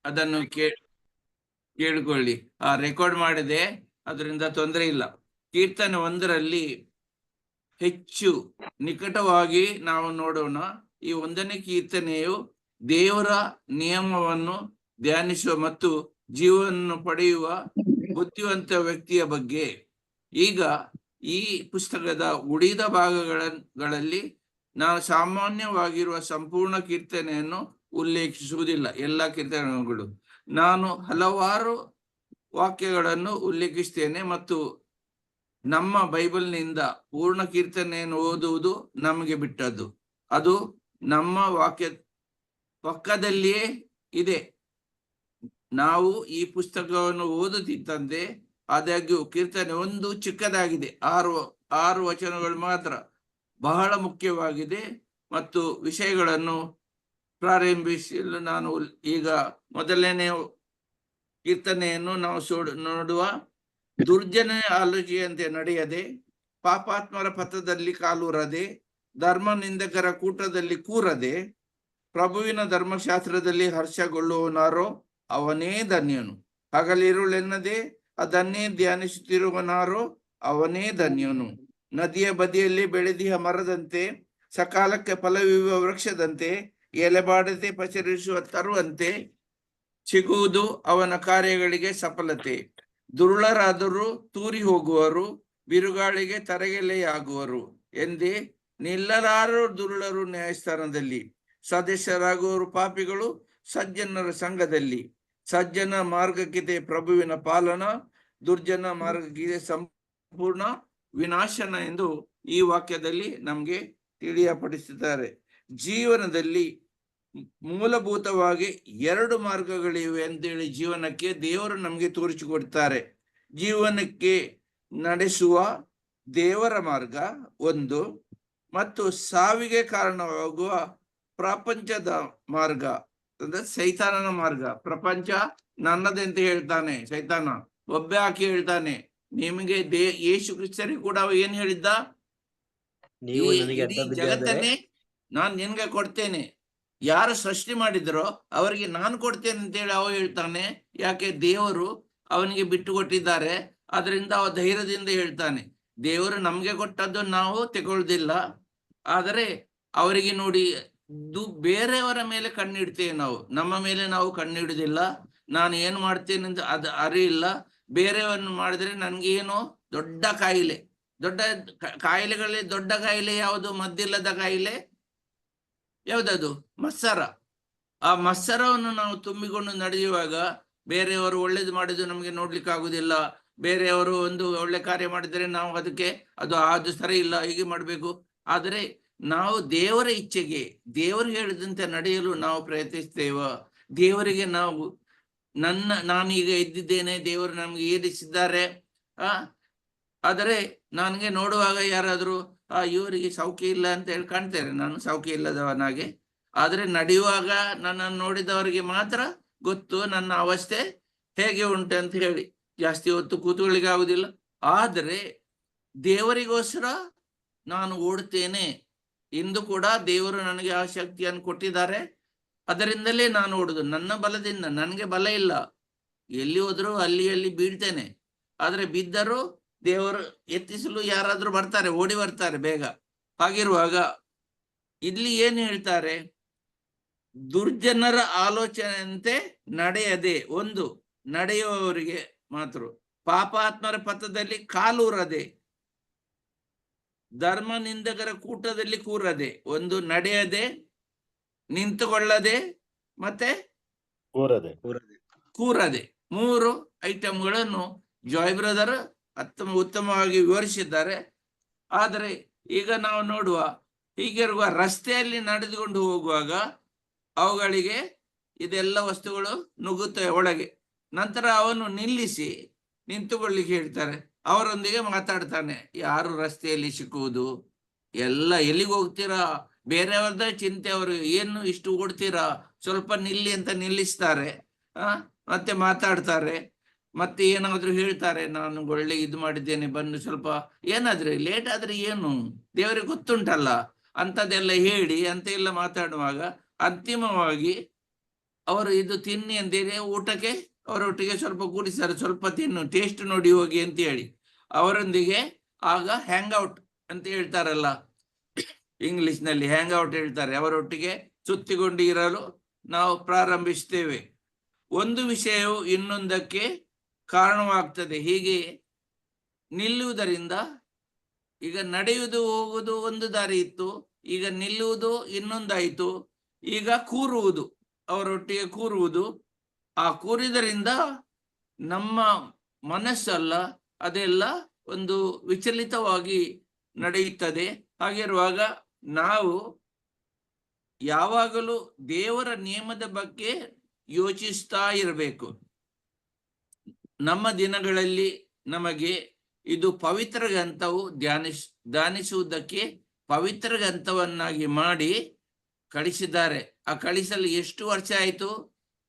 ಅದನ್ನು ಕೇಳಿಕೊಳ್ಳಿ. ರೆಕಾರ್ಡ್ ಮಾಡಿದೆ, ಅದರಿಂದ ತೊಂದರೆ ಇಲ್ಲ. ಕೀರ್ತನೆ 1ರಲ್ಲಿ ಹೆಚ್ಚು ನಿಕಟವಾಗಿ ನಾವು ನೋಡೋಣ. ಈ 1ನೇ ಕೀರ್ತನೆಯು ದೇವರ ನಿಯಮವನ್ನು ಧ್ಯಾನಿಸುವ ಮತ್ತು ಜೀವನವನ್ನು ಪಡೆಯುವ ಬುದ್ಧಿವಂತ ವ್ಯಕ್ತಿಯ ಬಗ್ಗೆ. ಈಗ ಈ ಪುಸ್ತಕದ ಉಳಿದ ಭಾಗಗಳಲ್ಲಿ ನಾನು ಸಾಮಾನ್ಯವಾಗಿರುವ ಸಂಪೂರ್ಣ ಕೀರ್ತನೆಯನ್ನು ಉಲ್ಲೇಖಿಸುವುದಿಲ್ಲ. ಎಲ್ಲ ಕೀರ್ತನೆಗಳು ನಾನು ಹಲವಾರು ವಾಕ್ಯಗಳನ್ನು ಉಲ್ಲೇಖಿಸ್ತೇನೆ ಮತ್ತು ನಮ್ಮ ಬೈಬಲ್ನಿಂದ ಪೂರ್ಣ ಕೀರ್ತನೆಯನ್ನು ಓದುವುದು ನಮಗೆ ಬಿಟ್ಟದ್ದು. ಅದು ನಮ್ಮ ವಾಕ್ಯ ಪಕ್ಕದಲ್ಲಿಯೇ ಇದೆ. ನಾವು ಈ ಪುಸ್ತಕವನ್ನು ಓದುತ್ತಿದ್ದಂತೆ ಆದಾಗ್ಯೂ ಕೀರ್ತನೆ 1 ಚಿಕ್ಕದಾಗಿದೆ, 6 ವಚನಗಳು ಮಾತ್ರ ಬಹಳ ಮುಖ್ಯವಾಗಿದೆ. ಮತ್ತು ವಿಷಯಗಳನ್ನು ಪ್ರಾರಂಭಿಸಲು ನಾನು ಈಗ ಮೊದಲನೇ ಕೀರ್ತನೆಯನ್ನು ನಾವು ನೋಡುವ. ದುರ್ಜನ ಆಲೋಚನೆಯಂತೆ ನಡೆಯದೆ, ಪಾಪಾತ್ಮರ ಪಥದಲ್ಲಿ ಕಾಲೂರದೆ, ಧರ್ಮ ನಿಂದಕರ ಕೂಟದಲ್ಲಿ ಕೂರದೆ, ಪ್ರಭುವಿನ ಧರ್ಮಶಾಸ್ತ್ರದಲ್ಲಿ ಹರ್ಷಗೊಳ್ಳುವನಾರೋ ಅವನೇ ಧನ್ಯನು. ಹಗಲಿರುಳೆನ್ನದೆ ಅದನ್ನೇ ಧ್ಯಾನಿಸುತ್ತಿರುವನಾರೋ ಅವನೇ ಧನ್ಯನು. ನದಿಯ ಬದಿಯಲ್ಲಿ ಬೆಳೆದಿಯ ಮರದಂತೆ, ಸಕಾಲಕ್ಕೆ ಫಲವಿರುವ ವೃಕ್ಷದಂತೆ, ಎಲೆಬಾಡದೆ ಪಸರಿಸುವ ತರುವಂತೆ ಸಿಗುವುದು ಅವನ ಕಾರ್ಯಗಳಿಗೆ ಸಫಲತೆ. ದುರುಳರಾದರೂ ತೂರಿ ಹೋಗುವರು, ಬಿರುಗಾಳಿಗೆ ತರಗೆಲೆಯಾಗುವರು ಎಂದೇ ನಿಲ್ಲಲಾರು ದುರುಳರು ನ್ಯಾಯಸ್ಥಾನದಲ್ಲಿ. ಸದಸ್ಯರಾಗುವರು ಪಾಪಿಗಳು ಸಜ್ಜನರ ಸಂಘದಲ್ಲಿ. ಸಜ್ಜನ ಮಾರ್ಗಕ್ಕಿದೆ ಪ್ರಭುವಿನ ಪಾಲನ, ದುರ್ಜನ ಮಾರ್ಗಕ್ಕಿದೆ ಸಂಪೂರ್ಣ ವಿನಾಶನ ಎಂದು ಈ ವಾಕ್ಯದಲ್ಲಿ ನಮ್ಗೆ ತಿಳಿಯಪಡಿಸಿದ್ದಾರೆ. ಜೀವನದಲ್ಲಿ ಮೂಲಭೂತವಾಗಿ 2 ಮಾರ್ಗಗಳಿವೆ ಅಂತೇಳಿ ಜೀವನಕ್ಕೆ ದೇವರು ನಮ್ಗೆ ತೋರಿಸಿಕೊಡ್ತಾರೆ. ಜೀವನಕ್ಕೆ ನಡೆಸುವ ದೇವರ ಮಾರ್ಗ 1 ಮತ್ತು ಸಾವಿಗೆ ಕಾರಣವಾಗುವ ಪ್ರಪಂಚದ ಮಾರ್ಗ ಅಂದ್ರೆ ಸೈತಾನನ ಮಾರ್ಗ. ಪ್ರಪಂಚ ನನ್ನದಂತ ಹೇಳ್ತಾನೆ ಸೈತಾನ, ಒಬ್ಬೆ ಹಾಕಿ ಹೇಳ್ತಾನೆ. ನಿಮಗೆ ಯೇಸು ಕ್ರಿಸ್ತನಿಗೆ ಕೂಡ ಏನ್ ಹೇಳಿದ್ದ? ಜಗತ್ತನ್ನೇ ನಾನ್ ನಿನ್ಗೆ ಕೊಡ್ತೇನೆ, ಯಾರು ಸೃಷ್ಟಿ ಮಾಡಿದ್ರೋ ಅವರಿಗೆ ನಾನು ಕೊಡ್ತೇನೆ ಅಂತೇಳಿ ಅವ ಹೇಳ್ತಾನೆ. ಯಾಕೆ? ದೇವರು ಅವನಿಗೆ ಬಿಟ್ಟು ಕೊಟ್ಟಿದ್ದಾರೆ. ಅದರಿಂದ ಅವ ಧೈರ್ಯದಿಂದ ಹೇಳ್ತಾನೆ. ದೇವರು ನಮ್ಗೆ ಕೊಟ್ಟದ್ದು ನಾವು ತಗೊಳ್ದಿಲ್ಲ, ಆದರೆ ಅವರಿಗೆ ನೋಡಿ ಬೇರೆಯವರ ಮೇಲೆ ಕಣ್ಣಿಡ್ತೇವೆ ನಾವು, ನಮ್ಮ ಮೇಲೆ ನಾವು ಕಣ್ಣಿಡುದಿಲ್ಲ. ನಾನು ಏನು ಮಾಡ್ತೇನೆ ಅಂತ ಅದು ಅರಿಯಿಲ್ಲ. ಬೇರೆಯವನ್ನು ಮಾಡಿದ್ರೆ ನನ್ಗೇನು ದೊಡ್ಡ ಕಾಯಿಲೆ, ದೊಡ್ಡ ಕಾಯಿಲೆಗಳಲ್ಲಿ ದೊಡ್ಡ ಕಾಯಿಲೆ ಯಾವುದು? ಮದ್ದಿಲ್ಲದ ಕಾಯಿಲೆ ಯಾವ್ದದು? ಮತ್ಸರ. ಆ ಮತ್ಸರವನ್ನು ನಾವು ತುಂಬಿಕೊಂಡು ನಡೆಯುವಾಗ ಬೇರೆಯವರು ಒಳ್ಳೇದು ಮಾಡಿದ್ದು ನಮ್ಗೆ ನೋಡ್ಲಿಕ್ಕೆ ಆಗುದಿಲ್ಲ. ಬೇರೆಯವರು ಒಂದು ಒಳ್ಳೆ ಕಾರ್ಯ ಮಾಡಿದರೆ ನಾವು ಅದಕ್ಕೆ ಅದು ಸರಿ ಇಲ್ಲ, ಹೀಗೆ ಮಾಡ್ಬೇಕು. ಆದರೆ ನಾವು ದೇವರ ಇಚ್ಛೆಗೆ, ದೇವರು ಹೇಳಿದಂತೆ ನಡೆಯಲು ನಾವು ಪ್ರಯತ್ನಿಸ್ತೇವ. ದೇವರಿಗೆ ನಾವು ನಾನೀಗ ಇದ್ದಿದ್ದೇನೆ, ದೇವರು ನಮ್ಗೆ ಏರಿಸಿದ್ದಾರೆ. ಆದರೆ ನನಗೆ ನೋಡುವಾಗ ಯಾರಾದ್ರೂ ಇವರಿಗೆ ಸೌಖ್ಯ ಇಲ್ಲ ಅಂತ ಹೇಳಿ ಕಾಣ್ತಾರೆ, ನಾನು ಸೌಖ್ಯ ಇಲ್ಲದವನಾಗೆ. ಆದ್ರೆ ನಡೆಯುವಾಗ ನನ್ನನ್ನು ನೋಡಿದವರಿಗೆ ಮಾತ್ರ ಗೊತ್ತು ನನ್ನ ಅವಸ್ಥೆ ಹೇಗೆ ಉಂಟು ಅಂತ ಹೇಳಿ. ಜಾಸ್ತಿ ಹೊತ್ತು ಕೂತ್ಕೊಳ್ಳಿಕ್ಕೆ ಆಗುದಿಲ್ಲ. ಆದರೆ ದೇವರಿಗೋಸ್ಕರ ನಾನು ಓಡ್ತೇನೆ. ಇಂದು ಕೂಡ ದೇವರು ನನಗೆ ಆ ಶಕ್ತಿಯನ್ನು ಕೊಟ್ಟಿದ್ದಾರೆ, ಅದರಿಂದಲೇ ನಾನು ಓಡುದು. ನನ್ನ ಬಲದಿಂದ, ನನಗೆ ಬಲ ಇಲ್ಲ. ಎಲ್ಲಿ ಹೋದ್ರು ಅಲ್ಲಿ ಬೀಳ್ತೇನೆ. ಆದ್ರೆ ಬಿದ್ದರೂ ದೇವರು ಎತ್ತಿಸಲು ಯಾರಾದ್ರೂ ಬರ್ತಾರೆ, ಓಡಿ ಬರ್ತಾರೆ ಬೇಗ. ಹಾಗಿರುವಾಗ ಇಲ್ಲಿ ಏನು ಹೇಳ್ತಾರೆ? ದುರ್ಜನರ ಆಲೋಚನೆಯಂತೆ ನಡೆಯದೆ, 1 ನಡೆಯುವವರಿಗೆ ಮಾತ್ರ, ಪಾಪಾತ್ಮರ ಪಥದಲ್ಲಿ ಕಾಲೂರದೆ, ಧರ್ಮ ನಿಂದಕರ ಕೂಟದಲ್ಲಿ ಕೂರದೆ. 1 ನಡೆಯದೆ, ನಿಂತುಕೊಳ್ಳದೆ, ಮತ್ತೆ ಕೂರದೆ. 3 ಐಟಮ್ಗಳನ್ನು ಜಾಯ್ ಬ್ರದರ್ ಉತ್ತಮವಾಗಿ ವಿವರಿಸಿದ್ದಾರೆ. ಆದರೆ ಈಗ ನಾವು ನೋಡುವ, ಹೀಗಿರುವ ರಸ್ತೆಯಲ್ಲಿ ನಡೆದುಕೊಂಡು ಹೋಗುವಾಗ ಅವುಗಳಿಗೆ ಇದೆಲ್ಲ ವಸ್ತುಗಳು ನುಗ್ಗುತ್ತವೆ ಒಳಗೆ. ನಂತರ ಅವನು ನಿಲ್ಲಿಸಿ ನಿಂತುಕೊಳ್ಳಿಕ್ಕೆ ಹೇಳ್ತಾರೆ. ಅವರೊಂದಿಗೆ ಮಾತಾಡ್ತಾನೆ. ಯಾರು ರಸ್ತೆಯಲ್ಲಿ ಸಿಕ್ಕುವುದು? ಎಲ್ಲ ಎಲ್ಲಿಗೆ ಹೋಗ್ತೀರಾ? ಬೇರೆಯವ್ರದ ಚಿಂತೆ. ಅವರು ಏನು ಇಷ್ಟು ಓಡ್ತೀರಾ? ಸ್ವಲ್ಪ ನಿಲ್ಲಿ ಅಂತ ನಿಲ್ಲಿಸ್ತಾರೆ. ಮತ್ತೆ ಮಾತಾಡ್ತಾರೆ. ಮತ್ತೆ ಏನಾದ್ರು ಹೇಳ್ತಾರೆ, ನಾನು ಒಳ್ಳೆ ಇದು ಮಾಡಿದ್ದೇನೆ, ಬಂದು ಸ್ವಲ್ಪ ಏನಾದ್ರೆ ಲೇಟ್ ಆದ್ರೆ ಏನು, ದೇವರಿಗೆ ಗೊತ್ತುಂಟಲ್ಲ ಅಂತದೆಲ್ಲ ಹೇಳಿ ಅಂತ ಎಲ್ಲ ಮಾತಾಡುವಾಗ ಅಂತಿಮವಾಗಿ ಅವರು ಇದು ತಿನ್ನಿ ಅಂತೇಳಿ ಊಟಕ್ಕೆ ಅವರೊಟ್ಟಿಗೆ ಸ್ವಲ್ಪ ಕೂಡಿಸ್ತಾರೆ, ಸ್ವಲ್ಪ ತಿನ್ನು, ಟೇಸ್ಟ್ ನೋಡಿ ಹೋಗಿ ಅಂತ ಹೇಳಿ ಅವರೊಂದಿಗೆ ಆಗ ಹ್ಯಾಂಗ್ ಔಟ್ ಅಂತ ಹೇಳ್ತಾರಲ್ಲ ಇಂಗ್ಲಿಷ್ ನಲ್ಲಿ, ಹ್ಯಾಂಗ್ ಔಟ್ ಹೇಳ್ತಾರೆ. ಅವರೊಟ್ಟಿಗೆ ಸುತ್ತಿಕೊಂಡು ಇರಲು ನಾವು ಪ್ರಾರಂಭಿಸ್ತೇವೆ. ಒಂದು ವಿಷಯವು ಇನ್ನೊಂದಕ್ಕೆ ಕಾರಣವಾಗ್ತದೆ. ಹೀಗೆ ನಿಲ್ಲುವುದರಿಂದ, ಈಗ ನಡೆಯುವುದು ಹೋಗುವುದು ಒಂದು ದಾರಿ ಇತ್ತು, ಈಗ ನಿಲ್ಲುವುದು ಇನ್ನೊಂದಾಯಿತು, ಈಗ ಕೂರುವುದು, ಅವರೊಟ್ಟಿಗೆ ಕೂರುವುದು. ಆ ಕೂರಿದರಿಂದ ನಮ್ಮ ಮನಸ್ಸಲ್ಲ ಅದೆಲ್ಲ ಒಂದು ವಿಚಲಿತವಾಗಿ ನಡೆಯುತ್ತದೆ. ಹಾಗಿರುವಾಗ ನಾವು ಯಾವಾಗಲೂ ದೇವರ ನಿಯಮದ ಬಗ್ಗೆ ಯೋಚಿಸ್ತಾ ಇರಬೇಕು. ನಮ್ಮ ದಿನಗಳಲ್ಲಿ ನಮಗೆ ಇದು ಪವಿತ್ರ ಗ್ರಂಥವು ಧ್ಯಾನಿಸುವುದಕ್ಕೆ ಪವಿತ್ರ ಗ್ರಂಥವನ್ನಾಗಿ ಮಾಡಿ ಕಳಿಸಿದ್ದಾರೆ. ಆ ಕಳಿಸಲು ಎಷ್ಟು ವರ್ಷ ಆಯಿತು?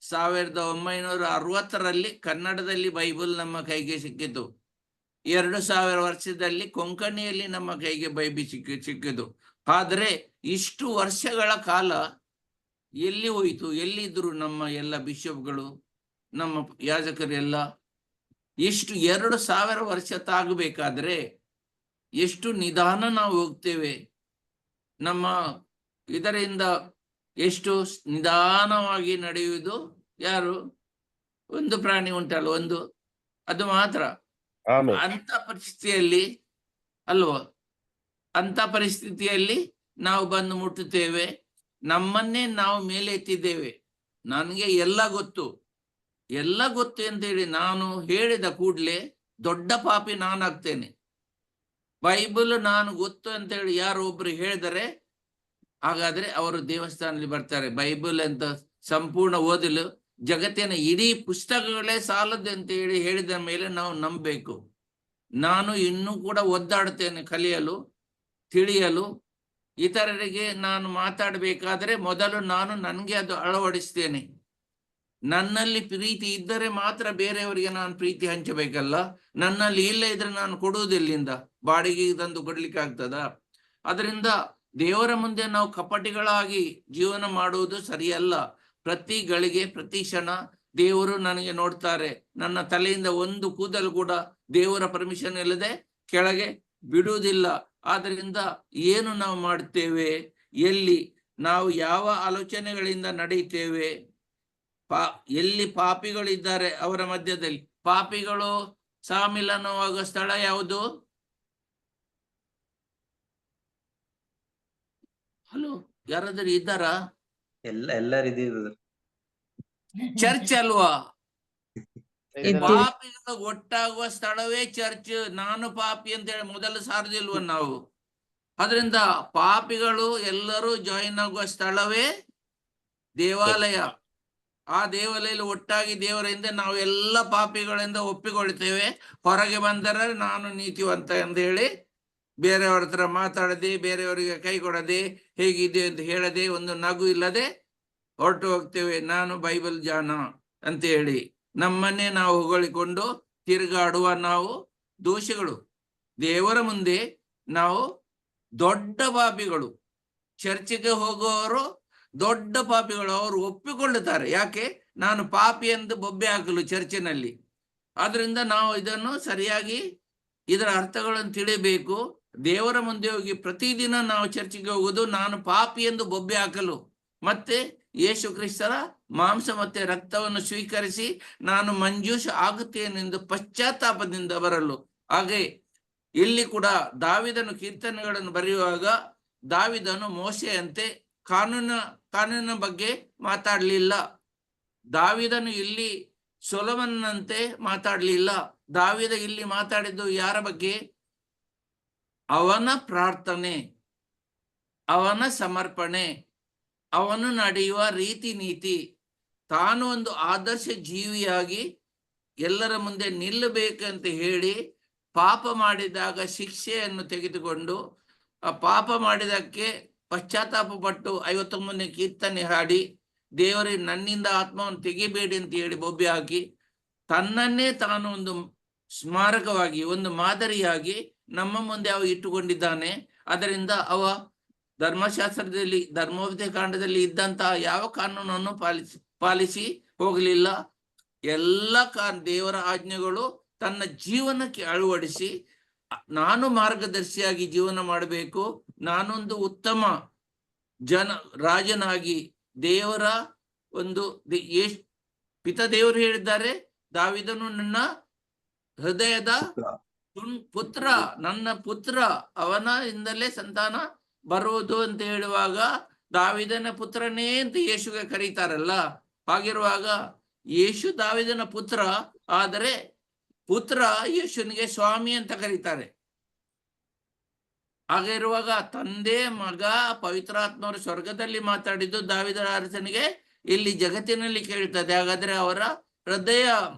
1960ರಲ್ಲಿ ಕನ್ನಡದಲ್ಲಿ ಬೈಬಲ್ ನಮ್ಮ ಕೈಗೆ ಸಿಕ್ಕಿತು. 2000 ವರ್ಷದಲ್ಲಿ ಕೊಂಕಣಿಯಲ್ಲಿ ನಮ್ಮ ಕೈಗೆ ಬೈಬಲ್ ಸಿಕ್ಕಿತು. ಆದರೆ ಇಷ್ಟು ವರ್ಷಗಳ ಕಾಲ ಎಲ್ಲಿ ಹೋಯಿತು? ಎಲ್ಲಿದ್ರು ನಮ್ಮ ಎಲ್ಲ ಬಿಷಪ್ಗಳು, ನಮ್ಮ ಯಾಜಕರೆಲ್ಲ? ಎಷ್ಟು 2000 ವರ್ಷ ತಾಗಬೇಕಾದ್ರೆ ಎಷ್ಟು ನಿಧಾನ ನಾವು ಹೋಗ್ತೇವೆ. ನಮ್ಮ ಇದರಿಂದ ಎಷ್ಟು ನಿಧಾನವಾಗಿ ನಡೆಯುವುದು ಯಾರು? ಒಂದು ಪ್ರಾಣಿ ಉಂಟಲ್ಲ, ಒಂದು, ಅದು ಮಾತ್ರ. ಅಂತ ಪರಿಸ್ಥಿತಿಯಲ್ಲಿ ಅಲ್ವಾ, ಅಂತ ಪರಿಸ್ಥಿತಿಯಲ್ಲಿ ನಾವು ಬಂದು ಮುಟ್ಟುತ್ತೇವೆ. ನಮ್ಮನ್ನೇ ನಾವು ಮೇಲೆ ಎತ್ತಿದ್ದೇವೆ. ನನಗೆ ಎಲ್ಲ ಗೊತ್ತು ಅಂತೇಳಿ ನಾನು ಹೇಳಿದ ಕೂಡಲೇ ದೊಡ್ಡ ಪಾಪಿ ನಾನಾಗ್ತೇನೆ. ಬೈಬಲ್ ನಾನು ಗೊತ್ತು ಅಂತೇಳಿ ಯಾರು ಒಬ್ರು ಹೇಳಿದರೆ ಹಾಗಾದ್ರೆ ಅವರು ದೇವಸ್ಥಾನದಲ್ಲಿ ಬರ್ತಾರೆ. ಬೈಬಲ್ ಅಂತ ಸಂಪೂರ್ಣ ಓದಲು ಜಗತ್ತಿನ ಇಡೀ ಪುಸ್ತಕಗಳೇ ಸಾಲದು ಅಂತ ಹೇಳಿದ ಮೇಲೆ ನಾವು ನಂಬಬೇಕು. ನಾನು ಇನ್ನೂ ಕೂಡ ಒದ್ದಾಡ್ತೇನೆ ಕಲಿಯಲು, ತಿಳಿಯಲು. ಇತರರಿಗೆ ನಾನು ಮಾತಾಡಬೇಕಾದ್ರೆ ಮೊದಲು ನಾನು ನನಗೆ ಅದು ಅಳವಡಿಸ್ತೇನೆ. ನನ್ನಲ್ಲಿ ಪ್ರೀತಿ ಇದ್ದರೆ ಮಾತ್ರ ಬೇರೆಯವರಿಗೆ ನಾನು ಪ್ರೀತಿ ಹಂಚಬೇಕಲ್ಲ. ನನ್ನಲ್ಲಿ ಇಲ್ಲ ಇದ್ರೆ ನಾನು ಕೊಡುವುದೆಲ್ಲಿಂದ? ಬಾಡಿಗೆ ತಂದು ಕೊಡ್ಲಿಕ್ಕೆ ಆಗ್ತದ? ಅದರಿಂದ ದೇವರ ಮುಂದೆ ನಾವು ಕಪಟಿಗಳಾಗಿ ಜೀವನ ಮಾಡುವುದು ಸರಿಯಲ್ಲ. ಪ್ರತಿ ಗಳಿಗೆ ಪ್ರತಿ ಕ್ಷಣ ದೇವರು ನನಗೆ ನೋಡ್ತಾರೆ. ನನ್ನ ತಲೆಯಿಂದ ಒಂದು ಕೂದಲು ಕೂಡ ದೇವರ ಪರ್ಮಿಷನ್ ಇಲ್ಲದೆ ಕೆಳಗೆ ಬಿಡುವುದಿಲ್ಲ. ಆದ್ರಿಂದ ಏನು ನಾವು ಮಾಡುತ್ತೇವೆ, ಎಲ್ಲಿ ನಾವು ಯಾವ ಆಲೋಚನೆಗಳಿಂದ ನಡೆಯುತ್ತೇವೆ, ಎಲ್ಲಿ ಪಾಪಿಗಳಿದ್ದಾರೆ ಅವರ ಮಧ್ಯದಲ್ಲಿ. ಪಾಪಿಗಳು ಸಾಮಿಲನವಾಗುವ ಸ್ಥಳ ಯಾವುದು? ಹಲೋ, ಯಾರಾದ್ರೂ ಇದ್ದಾರಾ? ಎಲ್ಲರಿದ್ದೀವಿ. ಚರ್ಚ್ ಅಲ್ವಾ? ಪಾಪಿಗಳು ಒಟ್ಟಾಗುವ ಸ್ಥಳವೇ ಚರ್ಚ್. ನಾನು ಪಾಪಿ ಅಂತ ಹೇಳಿ ಮೊದಲು ಸಾರದಿಲ್ವ ನಾವು? ಅದರಿಂದ ಪಾಪಿಗಳು ಎಲ್ಲರೂ ಜಾಯಿನ್ ಆಗುವ ಸ್ಥಳವೇ ದೇವಾಲಯ. ಆ ದೇವಾಲಯದಲ್ಲಿ ಒಟ್ಟಾಗಿ ದೇವರಿಂದ ನಾವು ಎಲ್ಲ ಪಾಪಿಗಳಿಂದ ಒಪ್ಪಿಕೊಳ್ತೇವೆ. ಹೊರಗೆ ಬಂದರೆ ನಾನು ನೀತಿವಂತ ಅಂತ ಹೇಳಿ ಬೇರೆಯವರ ಹತ್ರ ಮಾತಾಡದೆ, ಬೇರೆಯವರಿಗೆ ಕೈ ಕೊಡದೆ, ಹೇಗಿದೆ ಅಂತ ಹೇಳದೆ, ಒಂದು ನಗು ಇಲ್ಲದೆ ಹೊರಟು ಹೋಗ್ತೇವೆ. ನಾನು ಬೈಬಲ್ ಜಾನ ಅಂತ ಹೇಳಿ ನಮ್ಮನ್ನೇ ನಾವು ಹೊಗಳಿಕೊಂಡು ತಿರುಗಾಡುವ ನಾವು ದೋಷಿಗಳು. ದೇವರ ಮುಂದೆ ನಾವು ದೊಡ್ಡ ಪಾಪಿಗಳು. ಚರ್ಚಿಗೆ ಹೋಗುವವರು ದೊಡ್ಡ ಪಾಪಿಗಳು. ಅವರು ಒಪ್ಪಿಕೊಳ್ಳುತ್ತಾರೆ. ಯಾಕೆ? ನಾನು ಪಾಪಿ ಎಂದು ಬೊಬ್ಬೆ ಹಾಕಲು ಚರ್ಚಿನಲ್ಲಿ. ಆದ್ರಿಂದ ನಾವು ಇದನ್ನು ಸರಿಯಾಗಿ ಇದರ ಅರ್ಥಗಳನ್ನು ತಿಳಿಬೇಕು. ದೇವರ ಮುಂದೆ ಹೋಗಿ ಪ್ರತಿದಿನ ನಾವು ಚರ್ಚಿಗೆ ಹೋಗುವುದು ನಾನು ಪಾಪಿ ಎಂದು ಬೊಬ್ಬೆ ಹಾಕಲು, ಮತ್ತೆ ಯೇಸು ಕ್ರಿಸ್ತರ ಮಾಂಸ ಮತ್ತೆ ರಕ್ತವನ್ನು ಸ್ವೀಕರಿಸಿ ನಾನು ಮಂಜೂಷ ಆಗುತ್ತೇನೆಂದು ಪಶ್ಚಾತ್ತಾಪದಿಂದ ಬರಲು. ಹಾಗೆ ಇಲ್ಲಿ ಕೂಡ ದಾವಿದನು ಕೀರ್ತನೆಗಳನ್ನು ಬರೆಯುವಾಗ ದಾವಿದನು ಮೋಶೆಯಂತೆ ಕಾನೂನಿನ ಬಗ್ಗೆ ಮಾತಾಡಲಿಲ್ಲ. ದಾವಿದನು ಇಲ್ಲಿ ಸೊಲೊಮನ್ನಂತೆ ಮಾತಾಡಲಿಲ್ಲ. ದಾವಿದ ಇಲ್ಲಿ ಮಾತಾಡಿದ್ದು ಯಾರ ಬಗ್ಗೆ? ಅವನ ಪ್ರಾರ್ಥನೆ, ಅವನ ಸಮರ್ಪಣೆ, ಅವನು ನಡೆಯುವ ರೀತಿ ನೀತಿ. ತಾನು ಒಂದು ಆದರ್ಶ ಜೀವಿಯಾಗಿ ಎಲ್ಲರ ಮುಂದೆ ನಿಲ್ಲಬೇಕಂತ ಹೇಳಿ ಪಾಪ ಮಾಡಿದಾಗ ಶಿಕ್ಷೆಯನ್ನು ತೆಗೆದುಕೊಂಡು ಆ ಪಾಪ ಮಾಡಿದಕ್ಕೆ ಪಶ್ಚಾತ್ತಾಪ ಪಟ್ಟು 59ನೇ ಕೀರ್ತನೆ ಹಾಡಿ ದೇವರೇ ನನ್ನಿಂದ ಆತ್ಮವನ್ನು ತೆಗಿಬೇಡಿ ಅಂತ ಹೇಳಿ ಬೊಬ್ಬೆ ಹಾಕಿ ತನ್ನನ್ನೇ ತಾನು ಒಂದು ಸ್ಮಾರಕವಾಗಿ, ಒಂದು ಮಾದರಿಯಾಗಿ ನಮ್ಮ ಮುಂದೆ ಅವ ಇಟ್ಟುಕೊಂಡಿದ್ದಾನೆ. ಅದರಿಂದ ಧರ್ಮಶಾಸ್ತ್ರದಲ್ಲಿ, ಧರ್ಮೋಪದೇಶ ಕಾಂಡದಲ್ಲಿ ಇದ್ದಂತಹ ಯಾವ ಕಾನೂನನ್ನು ಪಾಲಿಸಿ ಹೋಗಲಿಲ್ಲ. ಎಲ್ಲ ದೇವರ ಆಜ್ಞೆಗಳು ತನ್ನ ಜೀವನಕ್ಕೆ ಅಳವಡಿಸಿ ನಾನು ಮಾರ್ಗದರ್ಶಿಯಾಗಿ ಜೀವನ ಮಾಡಬೇಕು, ನಾನೊಂದು ಉತ್ತಮ ರಾಜನಾಗಿ ದೇವರ ಒಂದು ಪಿತ ದೇವರು ಹೇಳಿದ್ದಾರೆ, ದಾವೀದನು ನನ್ನ ಹೃದಯದ ಪುತ್ರ, ನನ್ನ ಪುತ್ರ, ಅವನ ಇಂದಲೇ ಸಂತಾನ ಬರುವುದು ಅಂತ ಹೇಳುವಾಗ ದಾವೀದನ ಪುತ್ರನೇ ಅಂತ ಯೇಸುಗೆ ಕರೀತಾರಲ್ಲ. ಹಾಗಿರುವಾಗ ಯೇಸು ದಾವೀದನ ಪುತ್ರ, ಆದರೆ ಪುತ್ರ ಯೇಸುನಿಗೆ ಸ್ವಾಮಿ ಅಂತ ಕರೀತಾರೆ. ಹಾಗಿರುವಾಗ ತಂದೆ, ಮಗ, ಪವಿತ್ರಾತ್ಮವರು ಸ್ವರ್ಗದಲ್ಲಿ ಮಾತಾಡಿದ್ದು ದಾವೀದನ ಅರಸನಿಗೆ ಇಲ್ಲಿ ಜಗತ್ತಿನಲ್ಲಿ ಕೇಳ್ತದೆ. ಹಾಗಾದ್ರೆ ಅವರ ಹೃದಯ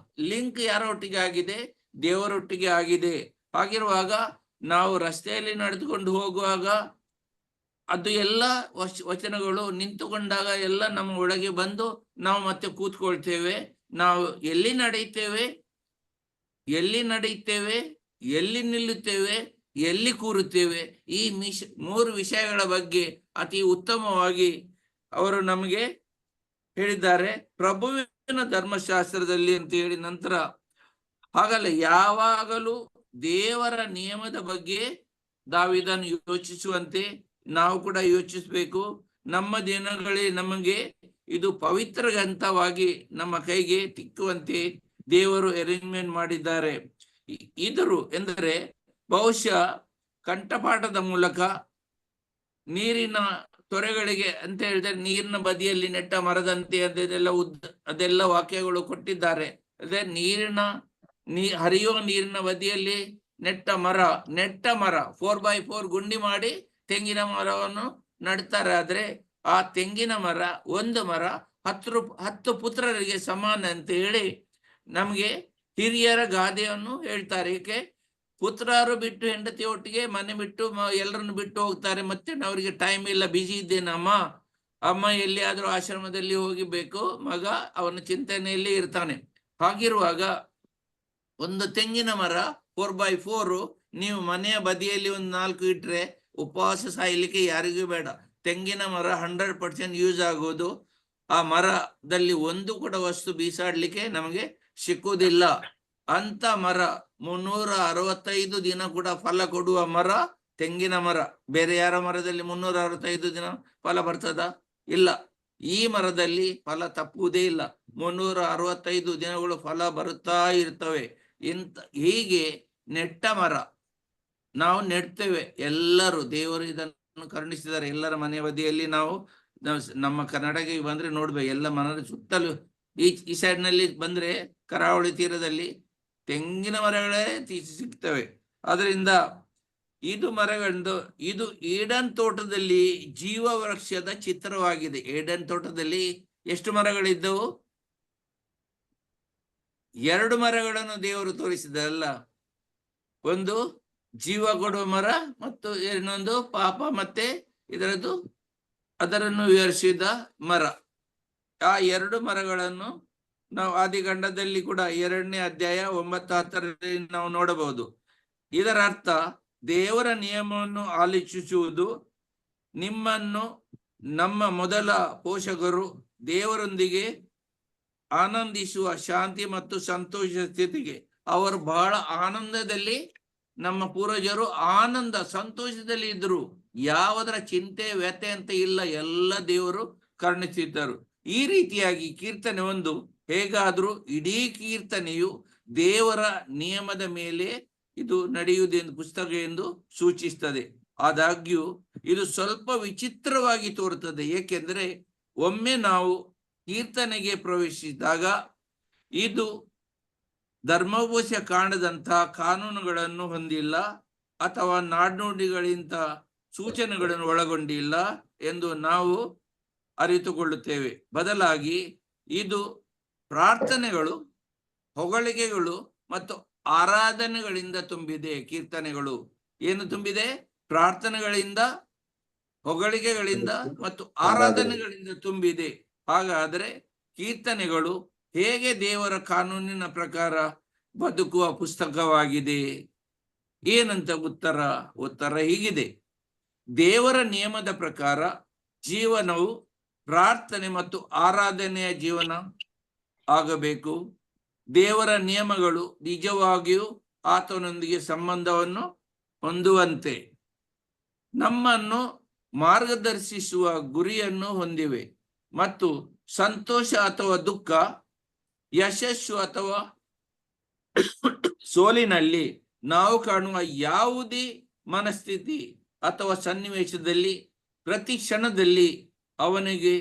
ಲಿಂಕ್ ಯಾರೊಟ್ಟಿಗೆ ಆಗಿದೆ? ದೇವರೊಟ್ಟಿಗೆ ಆಗಿದೆ. ಹಾಗಿರುವಾಗ ನಾವು ರಸ್ತೆಯಲ್ಲಿ ನಡೆದುಕೊಂಡು ಹೋಗುವಾಗ ಅದು ಎಲ್ಲ ವಚನಗಳು ನಿಂತುಕೊಂಡಾಗ ಎಲ್ಲ ನಮ್ಮ ಒಳಗೆ ಬಂದು ನಾವು ಮತ್ತೆ ಕೂತ್ಕೊಳ್ತೇವೆ. ನಾವು ಎಲ್ಲಿ ನಡೆಯುತ್ತೇವೆ, ಎಲ್ಲಿ ನಿಲ್ಲುತ್ತೇವೆ, ಎಲ್ಲಿ ಕೂರುತ್ತೇವೆ, ಈ 3 ವಿಷಯಗಳ ಬಗ್ಗೆ ಅತಿ ಉತ್ತಮವಾಗಿ ಅವರು ನಮಗೆ ಹೇಳಿದ್ದಾರೆ. ಪ್ರಭುವಿನ ಧರ್ಮಶಾಸ್ತ್ರದಲ್ಲಿ ಅಂತ ಹೇಳಿ ನಂತರ ಹಾಗಲ್ಲ, ಯಾವಾಗಲೂ ದೇವರ ನಿಯಮದ ಬಗ್ಗೆ ದಾವೀದನು ಯೋಚಿಸುವಂತೆ ನಾವು ಕೂಡ ಯೋಚಿಸಬೇಕು. ನಮ್ಮ ದಿನಗಳೇ ನಮಗೆ ಇದು ಪವಿತ್ರ ಗ್ರಂಥವಾಗಿ ನಮ್ಮ ಕೈಗೆ ತಿಕ್ಕುವಂತೆ ದೇವರು ಅರೇಂಜ್ಮೆಂಟ್ ಮಾಡಿದ್ದಾರೆ. ಇದರು ಎಂದರೆ ಬಹುಶಃ ಕಂಠಪಾಠದ ಮೂಲಕ ನೀರಿನ ತೊರೆಗಳಿಗೆ ಅಂತ ಹೇಳಿದ್ರೆ ನೀರಿನ ಬದಿಯಲ್ಲಿ ನೆಟ್ಟ ಮರದಂತೆ ಅದೆಲ್ಲ ವಾಕ್ಯಗಳು ಕೊಟ್ಟಿದ್ದಾರೆ. ಅದೇ ಹರಿಯುವ ನೀರಿನ ಬದಿಯಲ್ಲಿ ನೆಟ್ಟ ಮರ 4x4 ಗುಂಡಿ ಮಾಡಿ ತೆಂಗಿನ ಮರವನ್ನು ನಡ್ತಾರೆ. ಆದ್ರೆ ಆ ತೆಂಗಿನ ಮರ, ಒಂದು ಮರ 10 ಪುತ್ರರಿಗೆ ಸಮಾನ ಅಂತ ಹೇಳಿ ನಮ್ಗೆ ಹಿರಿಯರ ಗಾದೆಯನ್ನು ಹೇಳ್ತಾರೆ. ಏಕೆ? ಪುತ್ರರು ಬಿಟ್ಟು ಹೆಂಡತಿ ಒಟ್ಟಿಗೆ ಮನೆ ಬಿಟ್ಟು ಎಲ್ಲರನ್ನು ಬಿಟ್ಟು ಹೋಗ್ತಾರೆ. ಮತ್ತೆ ಅವರಿಗೆ ಟೈಮ್ ಇಲ್ಲ, ಬಿಜಿ ಇದ್ದೇನಮ್ಮ, ಅಮ್ಮ ಎಲ್ಲಿಯಾದ್ರೂ ಆಶ್ರಮದಲ್ಲಿ ಹೋಗಿಬೇಕು, ಮಗ ಅವನ ಚಿಂತನೆಯಲ್ಲಿ ಇರ್ತಾನೆ. ಹಾಗಿರುವಾಗ ಒಂದು ತೆಂಗಿನ ಮರ 4x4 ನೀವು ಮನೆಯ ಬದಿಯಲ್ಲಿ ಒಂದು 4 ಇಟ್ರೆ ಉಪವಾಸ ಸಾಯಲಿಕ್ಕೆ ಯಾರಿಗೂ ಬೇಡ. ತೆಂಗಿನ ಮರ 100% ಯೂಸ್ ಆಗೋದು. ಆ ಮರದಲ್ಲಿ ಒಂದು ಕೂಡ ವಸ್ತು ಬೀಸಾಡ್ಲಿಕ್ಕೆ ನಮಗೆ ಸಿಕ್ಕುವುದಿಲ್ಲ. ಅಂತ ಮರ 365 ದಿನ ಕೂಡ ಫಲ ಕೊಡುವ ಮರ ತೆಂಗಿನ ಮರ. ಬೇರೆ ಯಾರ ಮರದಲ್ಲಿ 365 ದಿನ ಫಲ ಬರ್ತದ? ಇಲ್ಲ. ಈ ಮರದಲ್ಲಿ ಫಲ ತಪ್ಪುವುದೇ ಇಲ್ಲ. 365 ದಿನಗಳು ಫಲ ಬರುತ್ತಾ ಇರ್ತವೆ. ಹೀಗೆ ನೆಟ್ಟ ಮರ ನಾವು ನೆಡ್ತೇವೆ. ಎಲ್ಲರೂ ದೇವರು ಇದನ್ನು ಕರುಣಿಸಿದ್ದಾರೆ. ಎಲ್ಲರ ಮನೆ ಬದಿಯಲ್ಲಿ ನಾವು ನಮ್ಮ ಕರ್ನಾಟಕಕ್ಕೆ ಬಂದ್ರೆ ನೋಡ್ಬೇಕು, ಎಲ್ಲ ಮನೆ ಸುತ್ತಲೂ ಈ ಸೈಡ್ ನಲ್ಲಿ ಬಂದ್ರೆ ಕರಾವಳಿ ತೀರದಲ್ಲಿ ತೆಂಗಿನ ಮರಗಳೇ ಸಿಗ್ತವೆ. ಅದರಿಂದ ಇದು ಈಡನ್ ತೋಟದಲ್ಲಿ ಜೀವ ವೃಕ್ಷದ ಚಿತ್ರವಾಗಿದೆ. ಈಡನ್ ತೋಟದಲ್ಲಿ ಎಷ್ಟು ಮರಗಳಿದ್ದವು? 2 ಮರಗಳನ್ನು ದೇವರು ತೋರಿಸಿದಲ್ಲ. ಒಂದು ಜೀವ ಕೊಡುವ ಮರ ಮತ್ತು ಇನ್ನೊಂದು ಪಾಪ ಮತ್ತೆ ಅದನ್ನು ವಿವರಿಸಿದ ಮರ. ಆ 2 ಮರಗಳನ್ನು ನಾವು ಆದಿಕಾಂಡದಲ್ಲಿ ಕೂಡ 2ನೇ ಅಧ್ಯಾಯ 9-10 ನಾವು ನೋಡಬಹುದು. ಇದರ ಅರ್ಥ ದೇವರ ನಿಯಮವನ್ನು ಆಲೋಚಿಸುವುದು ನಿಮ್ಮನ್ನು ನಮ್ಮ ಮೊದಲ ಪೋಷಕರು ದೇವರೊಂದಿಗೆ ಆನಂದಿಸುವ ಶಾಂತಿ ಮತ್ತು ಸಂತೋಷ ಸ್ಥಿತಿಗೆ. ಅವರು ಬಹಳ ಆನಂದದಲ್ಲಿ, ನಮ್ಮ ಪೂರ್ವಜರು ಆನಂದ ಸಂತೋಷದಲ್ಲಿ ಇದ್ರು. ಯಾವುದರ ಚಿಂತೆ ವ್ಯಥೆ ಅಂತ ಇಲ್ಲ, ಎಲ್ಲ ದೇವರು ಕರುಣಿಸಿದ್ದರು. ಈ ರೀತಿಯಾಗಿ ಕೀರ್ತನೆ 1 ಹೇಗಾದ್ರೂ ಇಡೀ ಕೀರ್ತನೆಯು ದೇವರ ನಿಯಮದ ಮೇಲೆ ಇದು ನಡೆಯುವುದೆಂದು ಪುಸ್ತಕ ಎಂದು ಸೂಚಿಸ್ತದೆ. ಆದಾಗ್ಯೂ ಇದು ಸ್ವಲ್ಪ ವಿಚಿತ್ರವಾಗಿ ತೋರುತ್ತದೆ. ಏಕೆಂದ್ರೆ ಒಮ್ಮೆ ನಾವು ಕೀರ್ತನೆಗೆ ಪ್ರವೇಶಿಸಿದಾಗ ಇದು ಧರ್ಮೋಪದೇಶ ಕಾಂಡದಂತಹ ಕಾನೂನುಗಳನ್ನು ಹೊಂದಿಲ್ಲ ಅಥವಾ ನಾಡ್ನುಡಿಗಳಿಂದ ಸೂಚನೆಗಳನ್ನು ಒಳಗೊಂಡಿಲ್ಲ ಎಂದು ನಾವು ಅರಿತುಕೊಳ್ಳುತ್ತೇವೆ. ಬದಲಾಗಿ ಇದು ಪ್ರಾರ್ಥನೆಗಳು, ಹೊಗಳಿಕೆಗಳು ಮತ್ತು ಆರಾಧನೆಗಳಿಂದ ತುಂಬಿದೆ. ಕೀರ್ತನೆಗಳು ಏನು ತುಂಬಿದೆ? ಪ್ರಾರ್ಥನೆಗಳಿಂದ, ಹೊಗಳಿಕೆಗಳಿಂದ ಮತ್ತು ಆರಾಧನೆಗಳಿಂದ ತುಂಬಿದೆ. ಹಾಗಾದರೆ ಕೀರ್ತನೆಗಳು ಹೇಗೆ ದೇವರ ಕಾನೂನಿನ ಪ್ರಕಾರ ಬದುಕುವ ಪುಸ್ತಕವಾಗಿದೆ? ಏನಂತ ಉತ್ತರ ಹೀಗಿದೆ. ದೇವರ ನಿಯಮದ ಪ್ರಕಾರ ಜೀವನವು ಪ್ರಾರ್ಥನೆ ಮತ್ತು ಆರಾಧನೆಯ ಜೀವನ ಆಗಬೇಕು. ದೇವರ ನಿಯಮಗಳು ನಿಜವಾಗಿಯೂ ಆತನೊಂದಿಗೆ ಸಂಬಂಧವನ್ನು ಹೊಂದುವಂತೆ ನಮ್ಮನ್ನು ಮಾರ್ಗದರ್ಶಿಸುವ ಗುರಿಯನ್ನು ಹೊಂದಿವೆ ಮತ್ತು ಸಂತೋಷ ಅಥವಾ ದುಃಖ, ಯಶಸ್ಸು ಅಥವಾ ಸೋಲಿನಲ್ಲಿ ನಾವು ಕಾಣುವ ಯಾವುದೇ ಮನಸ್ಥಿತಿ ಅಥವಾ ಸನ್ನಿವೇಶದಲ್ಲಿ ಪ್ರತಿ ಕ್ಷಣದಲ್ಲಿ ಅವನಿಗೆ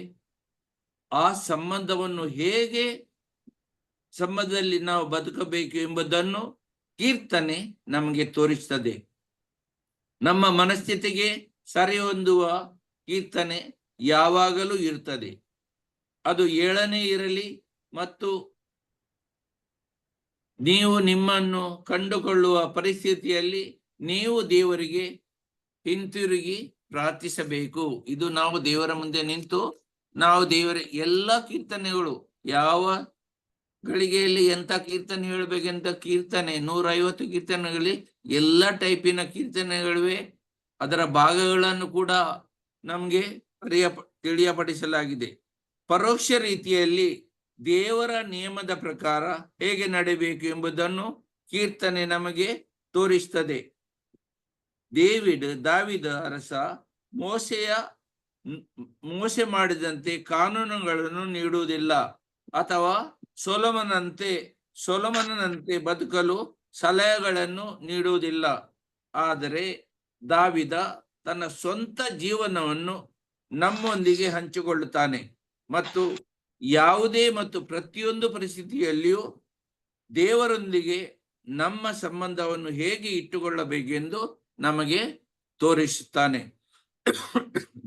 ಆ ಸಂಬಂಧದಲ್ಲಿ ನಾವು ಬದುಕಬೇಕು ಎಂಬುದನ್ನು ಕೀರ್ತನೆ ನಮಗೆ ತೋರಿಸ್ತದೆ. ನಮ್ಮ ಮನಸ್ಥಿತಿಗೆ ಸರಿ ಹೊಂದುವ ಕೀರ್ತನೆ ಯಾವಾಗಲೂ ಇರ್ತದೆ. ಅದು 7ನೇ ಇರಲಿ ಮತ್ತು ನೀವು ನಿಮ್ಮನ್ನು ಕಂಡುಕೊಳ್ಳುವ ಪರಿಸ್ಥಿತಿಯಲ್ಲಿ ನೀವು ದೇವರಿಗೆ ಹಿಂತಿರುಗಿ ಪ್ರಾರ್ಥಿಸಬೇಕು. ಇದು ನಾವು ದೇವರ ಮುಂದೆ ನಿಂತು ನಾವು ದೇವರ ಎಲ್ಲ ಕೀರ್ತನೆಗಳು ಯಾವ ಗಳಿಗೆಯಲ್ಲಿ ಎಂತ ಕೀರ್ತನೆ ಹೇಳಬೇಕಂತ ಕೀರ್ತನೆ 150 ಕೀರ್ತನೆಗಳಲ್ಲಿ ಎಲ್ಲ ಟೈಪಿನ ಕೀರ್ತನೆಗಳಿವೆ. ಅದರ ಭಾಗಗಳನ್ನು ಕೂಡ ನಮಗೆ ತಿಳಿಯಪಡಿಸಲಾಗಿದೆ. ಪರೋಕ್ಷ ರೀತಿಯಲ್ಲಿ ದೇವರ ನಿಯಮದ ಪ್ರಕಾರ ಹೇಗೆ ನಡೆಯಬೇಕು ಎಂಬುದನ್ನು ಕೀರ್ತನೆ ನಮಗೆ ತೋರಿಸ್ತದೆ. ದಾವಿದ ಅರಸ ಮೋಸೆ ಮಾಡಿದಂತೆ ಕಾನೂನುಗಳನ್ನು ನೀಡುವುದಿಲ್ಲ ಅಥವಾ ಸೊಲೊಮನಂತೆ ಬದುಕಲು ಸಲಹೆಗಳನ್ನು ನೀಡುವುದಿಲ್ಲ. ಆದರೆ ದಾವಿದ ತನ್ನ ಸ್ವಂತ ಜೀವನವನ್ನು ನಮ್ಮೊಂದಿಗೆ ಹಂಚಿಕೊಳ್ಳುತ್ತಾನೆ ಮತ್ತು ಯಾವುದೇ ಮತ್ತು ಪ್ರತಿಯೊಂದು ಪರಿಸ್ಥಿತಿಯಲ್ಲಿಯೂ ದೇವರೊಂದಿಗೆ ನಮ್ಮ ಸಂಬಂಧವನ್ನು ಹೇಗೆ ಇಟ್ಟುಕೊಳ್ಳಬೇಕೆಂದು ನಮಗೆ ತೋರಿಸುತ್ತಾನೆ.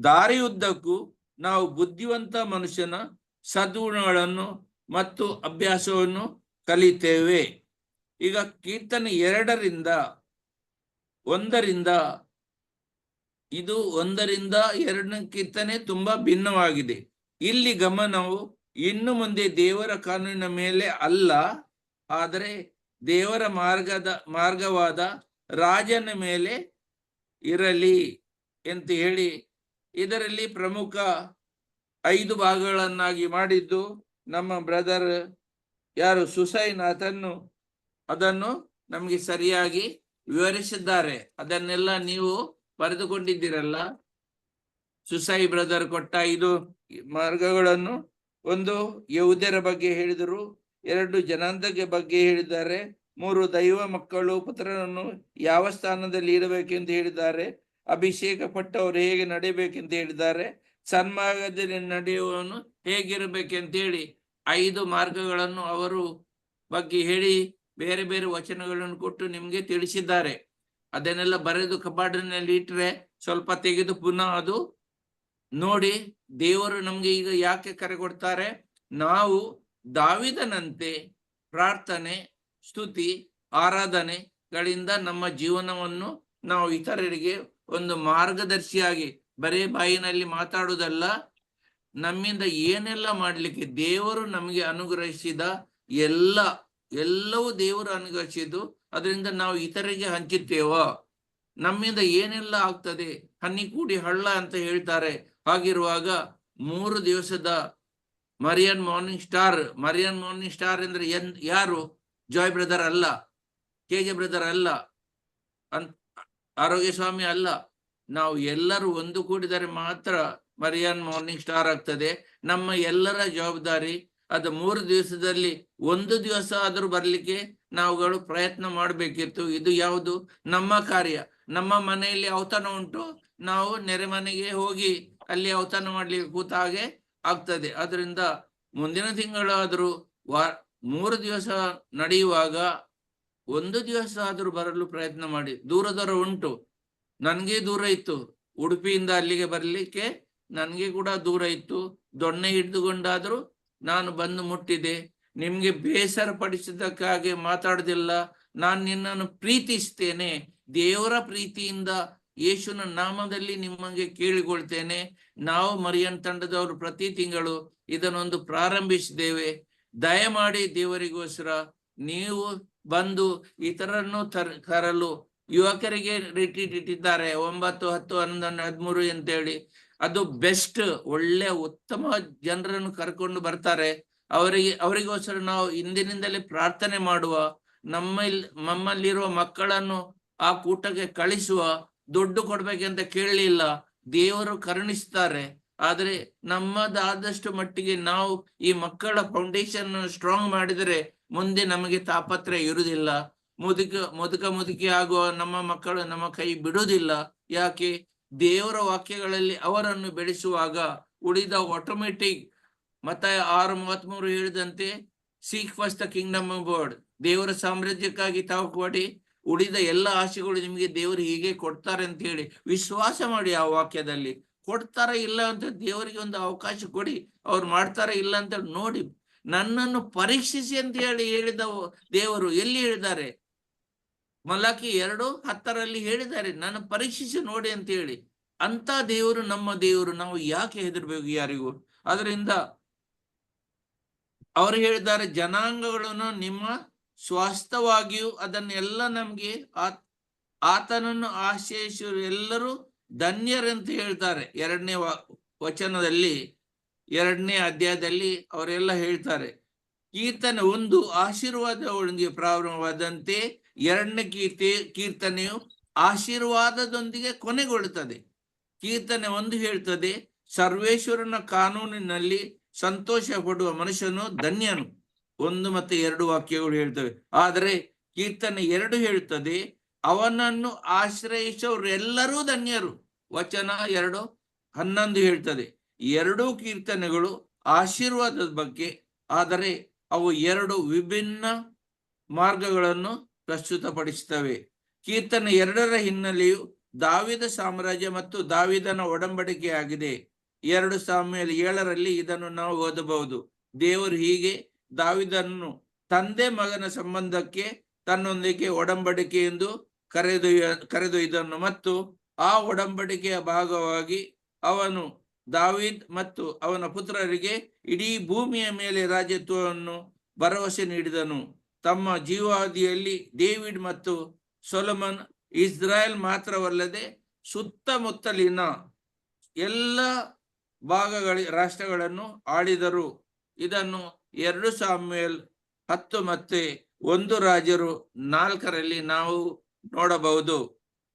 ದಾರಿಯುದ್ದಕ್ಕೂ ನಾವು ಬುದ್ಧಿವಂತ ಮನುಷ್ಯನ ಸದ್ಗುಣಗಳನ್ನು ಮತ್ತು ಅಭ್ಯಾಸವನ್ನು ಕಲಿತೇವೆ. ಈಗ ಕೀರ್ತನೆ 2ರಿಂದ 2ನೇ ಕೀರ್ತನೆ ತುಂಬಾ ಭಿನ್ನವಾಗಿದೆ. ಇಲ್ಲಿ ಗಮನವು ಇನ್ನು ಮುಂದೆ ದೇವರ ಕಾನೂನಿನ ಮೇಲೆ ಅಲ್ಲ, ಆದರೆ ದೇವರ ಮಾರ್ಗವಾದ ರಾಜನ ಮೇಲೆ ಇರಲಿ ಅಂತ ಹೇಳಿ ಇದರಲ್ಲಿ ಪ್ರಮುಖ 5 ಭಾಗಗಳನ್ನಾಗಿ ಮಾಡಿದ್ದು ನಮ್ಮ ಬ್ರದರ್ ಸುಸೈನ್ ಅದನ್ನು ನಮಗೆ ಸರಿಯಾಗಿ ವಿವರಿಸಿದ್ದಾರೆ. ಅದನ್ನೆಲ್ಲ ನೀವು ಬರೆದುಕೊಂಡಿದ್ದೀರಲ್ಲ. ಸುಸೈ ಬ್ರದರ್ ಕೊಟ್ಟ 5 ಮಾರ್ಗಗಳನ್ನು, 1 ಯಹೂದ್ಯರ ಬಗ್ಗೆ ಹೇಳಿದರು, 2 ಜನಾಂಗದ ಬಗ್ಗೆ ಹೇಳಿದ್ದಾರೆ, 3 ದೈವ ಮಕ್ಕಳು ಪುತ್ರರನ್ನು ಯಾವ ಸ್ಥಾನದಲ್ಲಿ ಇಡಬೇಕೆಂದು ಹೇಳಿದ್ದಾರೆ, ಅಭಿಷೇಕ ಪಟ್ಟವರು ಹೇಗೆ ನಡೆಯಬೇಕೆಂತ ಹೇಳಿದ್ದಾರೆ, ಸನ್ಮಾರ್ಗದಲ್ಲಿ ನಡೆಯುವವನು ಹೇಗಿರಬೇಕೆಂತ ಹೇಳಿ 5 ಮಾರ್ಗಗಳನ್ನು ಅವರು ಬಗ್ಗೆ ಹೇಳಿ ಬೇರೆ ಬೇರೆ ವಚನಗಳನ್ನು ಕೊಟ್ಟು ನಿಮ್ಗೆ ತಿಳಿಸಿದ್ದಾರೆ. ಅದನ್ನೆಲ್ಲ ಬರೆದು ಕಪಾಟಿನಲ್ಲಿ ಇಟ್ಟರೆ ಸ್ವಲ್ಪ ತೆಗೆದು ಪುನಃ ಅದು ನೋಡಿ. ದೇವರು ನಮ್ಗೆ ಈಗ ಯಾಕೆ ಕರೆ ಕೊಡ್ತಾರೆ? ನಾವು ದಾವಿದನಂತೆ ಪ್ರಾರ್ಥನೆ, ಸ್ತುತಿ, ಆರಾಧನೆಗಳಿಂದ ನಮ್ಮ ಜೀವನವನ್ನು ನಾವು ಇತರರಿಗೆ ಒಂದು ಮಾರ್ಗದರ್ಶಿಯಾಗಿ ಬರೇ ಬಾಯಿನಲ್ಲಿ ಮಾತಾಡುವುದಲ್ಲ, ನಮ್ಮಿಂದ ಏನೆಲ್ಲ ಮಾಡ್ಲಿಕ್ಕೆ ದೇವರು ನಮಗೆ ಅನುಗ್ರಹಿಸಿದ ಎಲ್ಲವೂ ದೇವರು ಅನುಗ್ರಹಿಸಿದ್ದು, ಅದರಿಂದ ನಾವು ಇತರಿಗೆ ಹಂಚುತ್ತೇವೋ, ನಮ್ಮಿಂದ ಏನೆಲ್ಲ ಆಗ್ತದೆ, ಹನಿ ಕೂಡಿ ಹಳ್ಳ ಅಂತ ಹೇಳ್ತಾರೆ. ಹಾಗಿರುವಾಗ 3 ದಿವಸದ ಮರಿಯನ್ ಮಾರ್ನಿಂಗ್ ಸ್ಟಾರ್ ಅಂದ್ರೆ ಯಾರು? ಜಾಯ್ ಬ್ರದರ್ ಅಲ್ಲ, KJ ಬ್ರದರ್ ಅಲ್ಲ, ಆರೋಗ್ಯ ಸ್ವಾಮಿ ಅಲ್ಲ. ನಾವು ಎಲ್ಲರೂ ಒಂದು ಕೂಡಿದರೆ ಮಾತ್ರ ಮರಿಯನ್ ಮಾರ್ನಿಂಗ್ ಸ್ಟಾರ್ ಆಗ್ತದೆ. ನಮ್ಮ ಎಲ್ಲರ ಜವಾಬ್ದಾರಿ ಅದು 3 ದಿವಸದಲ್ಲಿ 1 ದಿವಸ ಆದ್ರೂ ಬರ್ಲಿಕ್ಕೆ ನಾವುಗಳು ಪ್ರಯತ್ನ ಮಾಡಬೇಕಿತ್ತು. ಇದು ಯಾವುದು? ನಮ್ಮ ಕಾರ್ಯ. ನಮ್ಮ ಮನೆಯಲ್ಲಿ ಔತಣ ಉಂಟು, ನಾವು ನೆರೆ ಮನೆಗೆ ಹೋಗಿ ಅಲ್ಲಿ ಔತಣ ಮಾಡ್ಲಿಕ್ಕೆ ಕೂತ ಹಾಗೆ ಆಗ್ತದೆ. ಅದರಿಂದ ಮುಂದಿನ ತಿಂಗಳಾದ್ರೂ 3 ದಿವಸ ನಡೆಯುವಾಗ 1 ದಿವಸ ಆದ್ರೂ ಬರಲು ಪ್ರಯತ್ನ ಮಾಡಿ. ದೂರ ಉಂಟು, ನನ್ಗೆ ದೂರ ಇತ್ತು, ಉಡುಪಿಯಿಂದ ಅಲ್ಲಿಗೆ ಬರ್ಲಿಕ್ಕೆ ನನ್ಗೆ ಕೂಡ ದೂರ ಇತ್ತು. ದೊಣ್ಣೆ ಹಿಡಿದುಕೊಂಡಾದ್ರೂ ನಾನು ಬಂದು ಮುಟ್ಟಿದೆ. ನಿಮ್ಗೆ ಬೇಸರ ಪಡಿಸಿದ್ದಕ್ಕಾಗಿ ಮಾತಾಡುದಿಲ್ಲ. ನಾನು ನಿನ್ನನ್ನು ಪ್ರೀತಿಸ್ತೇನೆ, ದೇವರ ಪ್ರೀತಿಯಿಂದ ಯೇಸುವಿನ ನಾಮದಲ್ಲಿ ನಿಮಗೆ ಕೇಳಿಕೊಳ್ತೇನೆ. ನಾವು ಮರಿಯನ್ ತಂಡದವರು ಪ್ರತಿ ತಿಂಗಳು ಇದನ್ನೊಂದು ಪ್ರಾರಂಭಿಸಿದ್ದೇವೆ. ದಯಮಾಡಿ ದೇವರಿಗೋಸ್ಕರ ನೀವು ಬಂದು ಇತರನ್ನು ತರಲು ಯುವಕರಿಗೆ ರಿಟ್ರೀಟ್ ಇಟ್ಟಿದ್ದಾರೆ 9, 10, 11, 13 ಅಂತೇಳಿ. ಅದು ಬೆಸ್ಟ್, ಒಳ್ಳೆ ಉತ್ತಮ ಜನರನ್ನು ಕರ್ಕೊಂಡು ಬರ್ತಾರೆ. ಅವರಿಗೋಸ್ಕರ ನಾವು ಇಂದಿನಿಂದಲೇ ಪ್ರಾರ್ಥನೆ ಮಾಡುವ, ನಮ್ಮಲ್ಲಿರುವ ಮಕ್ಕಳನ್ನು ಆ ಕೂಟಕ್ಕೆ ಕಳಿಸುವ. ದುಡ್ಡು ಕೊಡ್ಬೇಕಂತ ಕೇಳಲಿಲ್ಲ, ದೇವರು ಕರುಣಿಸ್ತಾರೆ. ಆದ್ರೆ ನಮ್ಮದಾದಷ್ಟು ಮಟ್ಟಿಗೆ ನಾವು ಈ ಮಕ್ಕಳ ಫೌಂಡೇಶನ್ ಸ್ಟ್ರಾಂಗ್ ಮಾಡಿದರೆ ಮುಂದೆ ನಮಗೆ ತಾಪತ್ರೆ ಇರುವುದಿಲ್ಲ. ಮುದುಕಿ ಆಗುವ ನಮ್ಮ ಮಕ್ಕಳು ನಮ್ಮ ಕೈ ಬಿಡುವುದಿಲ್ಲ. ಯಾಕೆ? ದೇವರ ವಾಕ್ಯಗಳಲ್ಲಿ ಅವರನ್ನು ಬೆಳೆಸುವಾಗ ಉಳಿದ ಆಟೋಮೆಟಿಕ್. ಮತ್ತಾಯ 6:33 ಹೇಳಿದಂತೆ, seek first the Kingdom of god, ದೇವರ ಸಾಮ್ರಾಜ್ಯಕ್ಕಾಗಿ ತಾವು ಕೊಡಿ, ಉಳಿದ ಎಲ್ಲ ಆಶೆಗಳು ನಿಮಗೆ ದೇವರು ಹೀಗೆ ಕೊಡ್ತಾರೆ ಅಂತ ಹೇಳಿ ವಿಶ್ವಾಸ ಮಾಡಿ. ಆ ವಾಕ್ಯದಲ್ಲಿ ಕೊಡ್ತಾರ ಇಲ್ಲ ಅಂತ ದೇವರಿಗೆ ಒಂದು ಅವಕಾಶ ಕೊಡಿ, ಅವ್ರು ಮಾಡ್ತಾರ ಇಲ್ಲ ಅಂತ ನೋಡಿ. ನನ್ನನ್ನು ಪರೀಕ್ಷಿಸಿ ಅಂತ ಹೇಳಿದ ದೇವರು ಎಲ್ಲಿ ಹೇಳಿದ್ದಾರೆ? ಮಲಾಕಿ 2:10 ಹೇಳಿದ್ದಾರೆ, ನನ್ನ ಪರೀಕ್ಷಿಸಿ ನೋಡಿ ಅಂತ ಹೇಳಿ. ಅಂತ ದೇವರು ನಮ್ಮ ದೇವರು, ನಾವು ಯಾಕೆ ಹೆದರ್ಬೇಕು ಯಾರಿಗೂ? ಅದರಿಂದ ಅವರು ಹೇಳಿದ್ದಾರೆ, ಜನಾಂಗಗಳನ್ನು ನಿಮ್ಮ ಸ್ವಾಸ್ಥ್ಯವಾಗಿಯೂ ಅದನ್ನೆಲ್ಲ ನಮ್ಗೆ ಆತನನ್ನು ಆಶ್ರಯಿಸುವ ಎಲ್ಲರೂ ಧನ್ಯರಂತ ಹೇಳ್ತಾರೆ. 2ನೇ ವಚನದಲ್ಲಿ 2ನೇ ಅಧ್ಯಾಯದಲ್ಲಿ ಅವರೆಲ್ಲ ಹೇಳ್ತಾರೆ. ಕೀರ್ತನೆ 1 ಆಶೀರ್ವಾದದೊಂದಿಗೆ ಪ್ರಾರಂಭವಾದಂತೆ 2ನೇ ಕೀರ್ತನೆಯು ಆಶೀರ್ವಾದದೊಂದಿಗೆ ಕೊನೆಗೊಳ್ಳುತ್ತದೆ. ಕೀರ್ತನೆ 1 ಹೇಳ್ತದೆ, ಸರ್ವೇಶ್ವರನ ಕಾನೂನಿನಲ್ಲಿ ಸಂತೋಷ ಪಡುವ ಮನುಷ್ಯನು ಧನ್ಯನು. 1 ಮತ್ತು 2 ವಾಕ್ಯಗಳು ಹೇಳ್ತವೆ. ಆದರೆ ಕೀರ್ತನೆ 2 ಹೇಳ್ತದೆ, ಅವನನ್ನು ಆಶ್ರಯಿಸುವವರೆಲ್ಲರೂ ಧನ್ಯರು. ವಚನ 2:11 ಹೇಳ್ತದೆ. 2 ಕೀರ್ತನೆಗಳು ಆಶೀರ್ವಾದದ ಬಗ್ಗೆ, ಆದರೆ ಅವು 2 ವಿಭಿನ್ನ ಮಾರ್ಗಗಳನ್ನು ಪ್ರಸ್ತುತಪಡಿಸುತ್ತವೆ. ಕೀರ್ತನೆ 2ರ ಹಿನ್ನೆಲೆಯು ದಾವಿದ ಸಾಮ್ರಾಜ್ಯ ಮತ್ತು ದಾವಿದನ ಒಡಂಬಡಿಕೆಯಾಗಿದೆ. 2 ಸಾಮುವೇಲ 7 ಇದನ್ನು ನಾವು ಓದಬಹುದು. ದೇವರು ಹೀಗೆ ದಾವಿದನ್ನು ತಂದೆ ಮಗನ ಸಂಬಂಧಕ್ಕೆ ತನ್ನೊಂದಿಗೆ ಒಡಂಬಡಿಕೆ ಎಂದು ಕರೆದೊಯ್ದನು ಮತ್ತು ಆ ಒಡಂಬಡಿಕೆಯ ಭಾಗವಾಗಿ ಅವನು ದಾವಿದ್ ಮತ್ತು ಅವನ ಪುತ್ರರಿಗೆ ಇಡೀ ಭೂಮಿಯ ಮೇಲೆ ರಾಜ್ಯತ್ವವನ್ನು ಭರವಸೆ ನೀಡಿದನು. ತಮ್ಮ ಜೀವಾವಧಿಯಲ್ಲಿ ಡೇವಿಡ್ ಮತ್ತು ಸೊಲೊಮನ್ ಇಸ್ರಾಯೇಲ್ ಮಾತ್ರವಲ್ಲದೆ ಸುತ್ತಮುತ್ತಲಿನ ಎಲ್ಲ ರಾಷ್ಟ್ರಗಳನ್ನು ಆಳಿದರು. ಇದನ್ನು 2 ಸಾಮುವೇಲ್ 10 ಮತ್ತೆ 1 ರಾಜರು 4 ನಾವು ನೋಡಬಹುದು.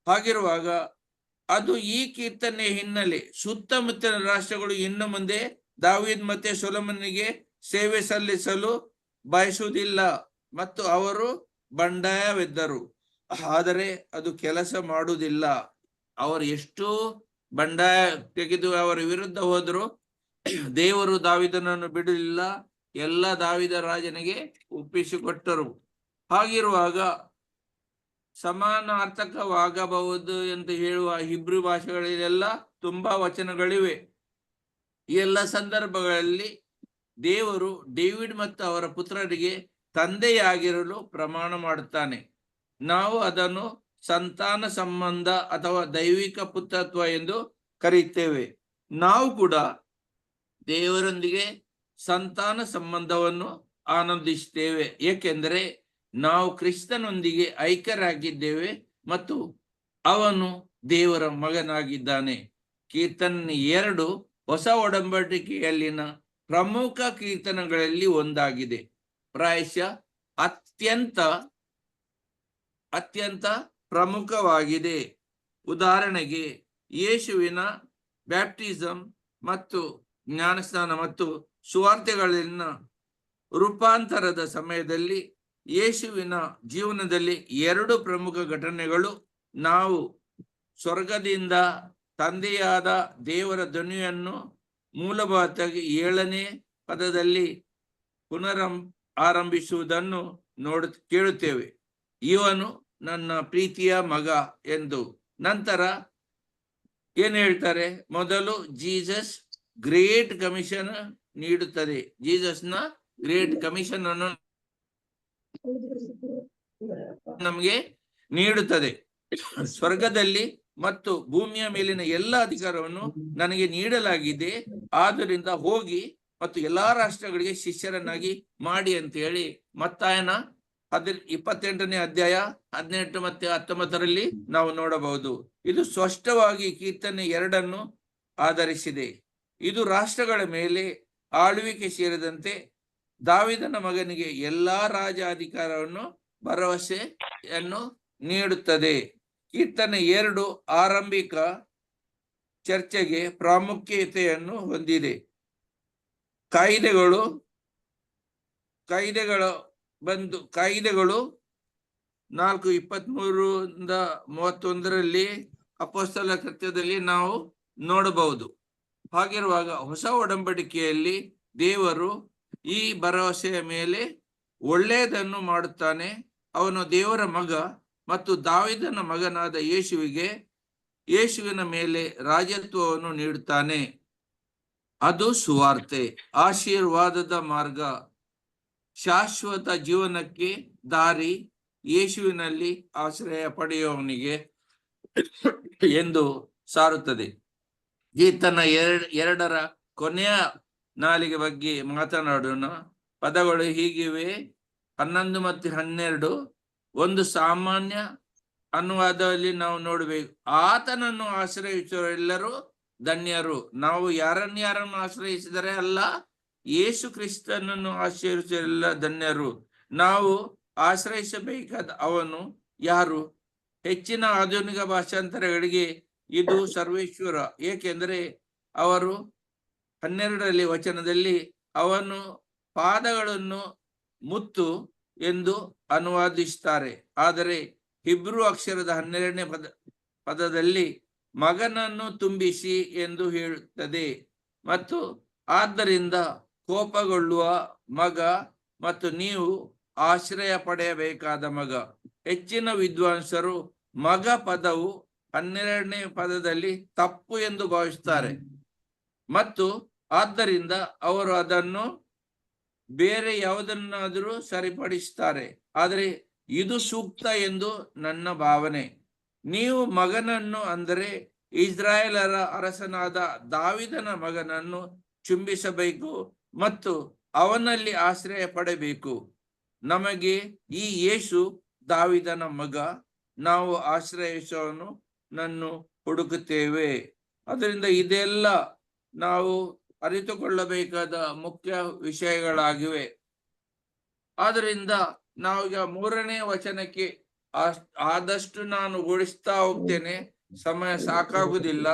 ಹಾಗಿರುವಾಗ ಅದು ಈ ಕೀರ್ತನೆಯ ಹಿನ್ನೆಲೆ. ಸುತ್ತಮುತ್ತಲಿನ ರಾಷ್ಟ್ರಗಳು ಇನ್ನು ಮುಂದೆ ದಾವೀದ್ ಮತ್ತೆ ಸೊಲೊಮನ್ನಿಗೆ ಸೇವೆ ಸಲ್ಲಿಸಲು ಬಯಸುವುದಿಲ್ಲ ಮತ್ತು ಅವರು ಬಂಡಾಯವೆದ್ದರು. ಆದರೆ ಅದು ಕೆಲಸ ಮಾಡುವುದಿಲ್ಲ. ಅವರು ಎಷ್ಟು ಬಂಡಾಯ ತೆಗೆದು ಅವರ ವಿರುದ್ಧ ಹೋದ್ರು, ದೇವರು ದಾವಿದನನ್ನು ಬಿಡಲಿಲ್ಲ. ಎಲ್ಲ ದಾವಿದ ರಾಜನಿಗೆ ಒಪ್ಪಿಸಿಕೊಟ್ಟರು. ಹಾಗಿರುವಾಗ ಸಮಾನಾರ್ಥಕವಾಗಬಹುದು ಎಂದು ಹೇಳುವ ಹಿಬ್ರು ಭಾಷೆಗಳಲ್ಲೆಲ್ಲ ತುಂಬಾ ವಚನಗಳಿವೆ. ಈ ಎಲ್ಲ ಸಂದರ್ಭಗಳಲ್ಲಿ ದೇವರು ಡೇವಿಡ್ ಮತ್ತು ಅವರ ಪುತ್ರರಿಗೆ ತಂದೆಯಾಗಿರಲು ಪ್ರಮಾಣ ಮಾಡುತ್ತಾನೆ. ನಾವು ಅದನ್ನು ಸಂತಾನ ಸಂಬಂಧ ಅಥವಾ ದೈವಿಕ ಪುತ್ರತ್ವ ಎಂದು ಕರೆಯುತ್ತೇವೆ. ನಾವು ಕೂಡ ದೇವರೊಂದಿಗೆ ಸಂತಾನ ಸಂಬಂಧವನ್ನು ಆನಂದಿಸುತ್ತೇವೆ, ಏಕೆಂದರೆ ನಾವು ಕ್ರಿಸ್ತನೊಂದಿಗೆ ಐಕ್ಯರಾಗಿದ್ದೇವೆ ಮತ್ತು ಅವನು ದೇವರ ಮಗನಾಗಿದ್ದಾನೆ. ಕೀರ್ತನೆ 2 ಹೊಸ ಒಡಂಬಡಿಕೆಯಲ್ಲಿನ ಪ್ರಮುಖ ಕೀರ್ತನೆಗಳಲ್ಲಿ ಒಂದಾಗಿದೆ. ಪ್ರಾಯಶಃ ಅತ್ಯಂತ ಪ್ರಮುಖವಾಗಿದೆ. ಉದಾಹರಣೆಗೆ, ಯೇಸುವಿನ ಬ್ಯಾಪ್ಟಿಸಮ್ ಮತ್ತು ಜ್ಞಾನಸ್ನಾನ ಮತ್ತು ಸುವಾರ್ತೆಗಳಲ್ಲಿನ ರೂಪಾಂತರದ ಸಮಯದಲ್ಲಿ ಯೇಸುವಿನ ಜೀವನದಲ್ಲಿ 2 ಪ್ರಮುಖ ಘಟನೆಗಳು ನಾವು ಸ್ವರ್ಗದಿಂದ ತಂದೆಯಾದ ದೇವರ ಧ್ವನಿಯನ್ನು ಮೂಲಭೂತವಾಗಿ 7ನೇ ಪದದಲ್ಲಿ ಆರಂಭಿಸುವುದನ್ನು ಕೇಳುತ್ತೇವೆ. ಇವನು ನನ್ನ ಪ್ರೀತಿಯ ಮಗ ಎಂದು. ನಂತರ ಏನ್ ಹೇಳ್ತಾರೆ? ಮೊದಲು ಜೀಸಸ್ ಗ್ರೇಟ್ ಕಮಿಷನ್ ನೀಡುತ್ತದೆ. ಜೀಸಸ್ನ ಗ್ರೇಟ್ ಕಮಿಷನ್ ಅನ್ನು ನಮಗೆ ನೀಡುತ್ತದೆ. ಸ್ವರ್ಗದಲ್ಲಿ ಮತ್ತು ಭೂಮಿಯ ಮೇಲಿನ ಎಲ್ಲ ಅಧಿಕಾರವನ್ನು ನನಗೆ ನೀಡಲಾಗಿದೆ, ಆದ್ದರಿಂದ ಹೋಗಿ ಮತ್ತು ಎಲ್ಲಾ ರಾಷ್ಟ್ರಗಳಿಗೆ ಶಿಷ್ಯರನ್ನಾಗಿ ಮಾಡಿ ಅಂತ ಹೇಳಿ ಮತ್ತಾಯನ 28ನೇ ಅಧ್ಯಾಯ 18 ಮತ್ತು 19 ನಾವು ನೋಡಬಹುದು. ಇದು ಸ್ಪಷ್ಟವಾಗಿ ಕೀರ್ತನೆ 2 ಆಧರಿಸಿದೆ. ಇದು ರಾಷ್ಟ್ರಗಳ ಮೇಲೆ ಆಳ್ವಿಕೆ ಸೇರಿದಂತೆ ದಾವೀದನ ಮಗನಿಗೆ ಎಲ್ಲಾ ರಾಜಾಧಿಕಾರವನ್ನು ಭರವಸೆಯನ್ನು ನೀಡುತ್ತದೆ. ಕೀರ್ತನೆ 2 ಆರಂಭಿಕ ಚರ್ಚೆಗೆ ಪ್ರಾಮುಖ್ಯತೆಯನ್ನು ಹೊಂದಿದೆ. ಕಾಯ್ದೆಗಳು 4:23-31 ಅಪೊಸ್ತಲ ಕೃತ್ಯದಲ್ಲಿ ನಾವು ನೋಡಬಹುದು. ಹಾಗಿರುವಾಗ ಹೊಸ ಒಡಂಬಡಿಕೆಯಲ್ಲಿ ದೇವರು ಈ ಭರವಸೆಯ ಮೇಲೆ ಒಳ್ಳೆಯದನ್ನು ಮಾಡುತ್ತಾನೆ. ಅವನು ದೇವರ ಮಗ ಮತ್ತು ದಾವೀದನ ಮಗನಾದ ಯೇಸುವಿನ ಮೇಲೆ ರಾಜತ್ವವನ್ನು ನೀಡುತ್ತಾನೆ. ಅದು ಸುವಾರ್ತೆ, ಆಶೀರ್ವಾದದ ಮಾರ್ಗ, ಶಾಶ್ವತ ಜೀವನಕ್ಕೆ ದಾರಿ ಯೇಸುವಿನಲ್ಲಿ ಆಶ್ರಯ ಪಡೆಯುವವನಿಗೆ ಎಂದು ಸಾರುತ್ತದೆ. ಕೀರ್ತನ 2 ಕೊನೆಯ ನಾಲಿಗೆ ಬಗ್ಗೆ ಮಾತನಾಡೋಣ. ಪದಗಳು ಹೀಗಿವೆ, 11 ಮತ್ತು 12. ಒಂದು ಸಾಮಾನ್ಯ ಅನುವಾದದಲ್ಲಿ ನಾವು ನೋಡಬೇಕು, ಆತನನ್ನು ಆಶ್ರಯಿಸುವವರೆಲ್ಲರೂ ಧನ್ಯರು. ನಾವು ಯಾರನ್ನು ಆಶ್ರಯಿಸಿದರೆ ಅಲ್ಲ, ಯೇಸು ಕ್ರಿಸ್ತನನ್ನು ಆಶ್ರಯಿಸುವರೆಲ್ಲ ಧನ್ಯರು. ನಾವು ಆಶ್ರಯಿಸಬೇಕಾದ ಅವನು ಯಾರು? ಹೆಚ್ಚಿನ ಆಧುನಿಕ ಭಾಷಾಂತರಗಳಿಗೆ ಇದು ಸರ್ವೇಶ್ವರ, ಏಕೆಂದರೆ ಅವರು 12ನೇ ವಚನದಲ್ಲಿ ಅವನು ಪಾದಗಳನ್ನು ಮುತ್ತು ಎಂದು ಅನುವಾದಿಸುತ್ತಾರೆ. ಆದರೆ ಹಿಬ್ರೂ ಅಕ್ಷರದ 12ನೇ ಪದದಲ್ಲಿ ಮಗನನ್ನು ತುಂಬಿಸಿ ಎಂದು ಹೇಳುತ್ತದೆ. ಮತ್ತು ಆದ್ದರಿಂದ ಕೋಪಗೊಳ್ಳುವ ಮಗ ಮತ್ತು ನೀವು ಆಶ್ರಯ ಪಡೆಯಬೇಕಾದ ಮಗ. ಹೆಚ್ಚಿನ ವಿದ್ವಾಂಸರು ಮಗ ಪದವು 12ನೇ ಪದದಲ್ಲಿ ತಪ್ಪು ಎಂದು ಭಾವಿಸುತ್ತಾರೆ ಮತ್ತು ಆದ್ದರಿಂದ ಅವರು ಅದನ್ನು ಬೇರೆ ಯಾವುದನ್ನಾದರೂ ಸರಿಪಡಿಸುತ್ತಾರೆ. ಆದರೆ ಇದು ಸೂಕ್ತ ಎಂದು ನನ್ನ ಭಾವನೆ. ನೀವು ಮಗನನ್ನು, ಅಂದರೆ ಇಸ್ರಾಯೇಲರ ಅರಸನಾದ ದಾವೀದನ ಮಗನನ್ನು ಚುಂಬಿಸಬೇಕು ಮತ್ತು ಅವನಲ್ಲಿ ಆಶ್ರಯ ಪಡೆಯಬೇಕು. ನಮಗೆ ಈ ಯೇಸು ದಾವೀದನ ಮಗ, ನಾವು ಆಶ್ರಯಿಸುವವನು ನನ್ನು ಹುಡುಕುತ್ತೇವೆ. ಅದರಿಂದ ಇದೆಲ್ಲ ನಾವು ಅರಿತುಕೊಳ್ಳಬೇಕಾದ ಮುಖ್ಯ ವಿಷಯಗಳಾಗಿವೆ. ಆದ್ದರಿಂದ ನಾವೀಗ 3ನೇ ವಚನಕ್ಕೆ ಆದಷ್ಟು ನಾನು ಓಡಿಸ್ತಾ ಹೋಗ್ತೇನೆ, ಸಮಯ ಸಾಕಾಗುವುದಿಲ್ಲ.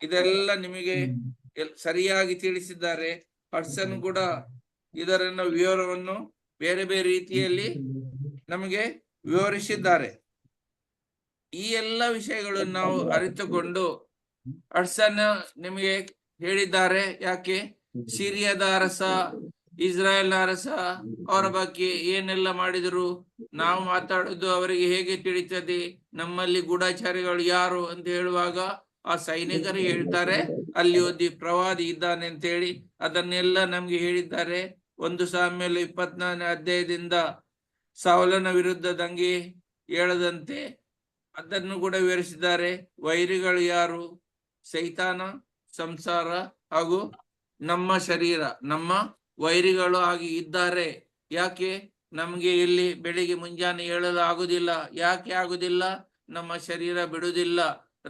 ಇದೆಲ್ಲ ನಿಮಗೆ ಸರಿಯಾಗಿ ತಿಳಿಸಿದ್ದಾರೆ. ಹಡ್ಸನ್ ಕೂಡ ಇದರನ್ನ ವಿವರವನ್ನು ಬೇರೆ ಬೇರೆ ರೀತಿಯಲ್ಲಿ ನಮಗೆ ವಿವರಿಸಿದ್ದಾರೆ. ಈ ಎಲ್ಲ ವಿಷಯಗಳನ್ನು ನಾವು ಅರಿತುಕೊಂಡು ಹಡ್ಸನ್ ನಿಮಗೆ ಹೇಳಿದ್ದಾರೆ. ಯಾಕೆ ಸಿರಿಯಾದ ಅರಸ, ಇಸ್ರಾಯೇಲ್ ಅರಸ ಅವರ ಬಗ್ಗೆ ಏನೆಲ್ಲ ಮಾಡಿದರು, ನಾವು ಮಾತಾಡೋದು ಅವರಿಗೆ ಹೇಗೆ ತಿಳಿತದೆ, ನಮ್ಮಲ್ಲಿ ಗೂಢಚಾರಿಗಳು ಯಾರು ಅಂತ ಹೇಳುವಾಗ ಆ ಸೈನಿಕರು ಹೇಳ್ತಾರೆ ಅಲ್ಲಿ ಒಂದು ಪ್ರವಾದಿ ಇದ್ದಾನೆ ಅಂತ ಹೇಳಿ ಅದನ್ನೆಲ್ಲ ನಮ್ಗೆ ಹೇಳಿದ್ದಾರೆ. 1 ಸಾಮ್ಯೇಲ 24ನೇ ಅಧ್ಯಾಯದಿಂದ ಸೌಲನ ವಿರುದ್ಧ ದಂಗೆ ಹೇಳದಂತೆ ಅದನ್ನು ಕೂಡ ವಿವರಿಸಿದ್ದಾರೆ. ವೈರಿಗಳು ಯಾರು? ಸೈತಾನ, ಸಂಸಾರ ಹಾಗೂ ನಮ್ಮ ಶರೀರ ನಮ್ಮ ವೈರಿಗಳು ಆಗಿ ಇದ್ದಾರೆ. ಯಾಕೆ ನಮ್ಗೆ ಇಲ್ಲಿ ಬೆಳಿಗ್ಗೆ ಮುಂಜಾನೆ ಹೇಳಲು ಆಗುದಿಲ್ಲ? ಯಾಕೆ ಆಗುದಿಲ್ಲ? ನಮ್ಮ ಶರೀರ ಬಿಡುವುದಿಲ್ಲ.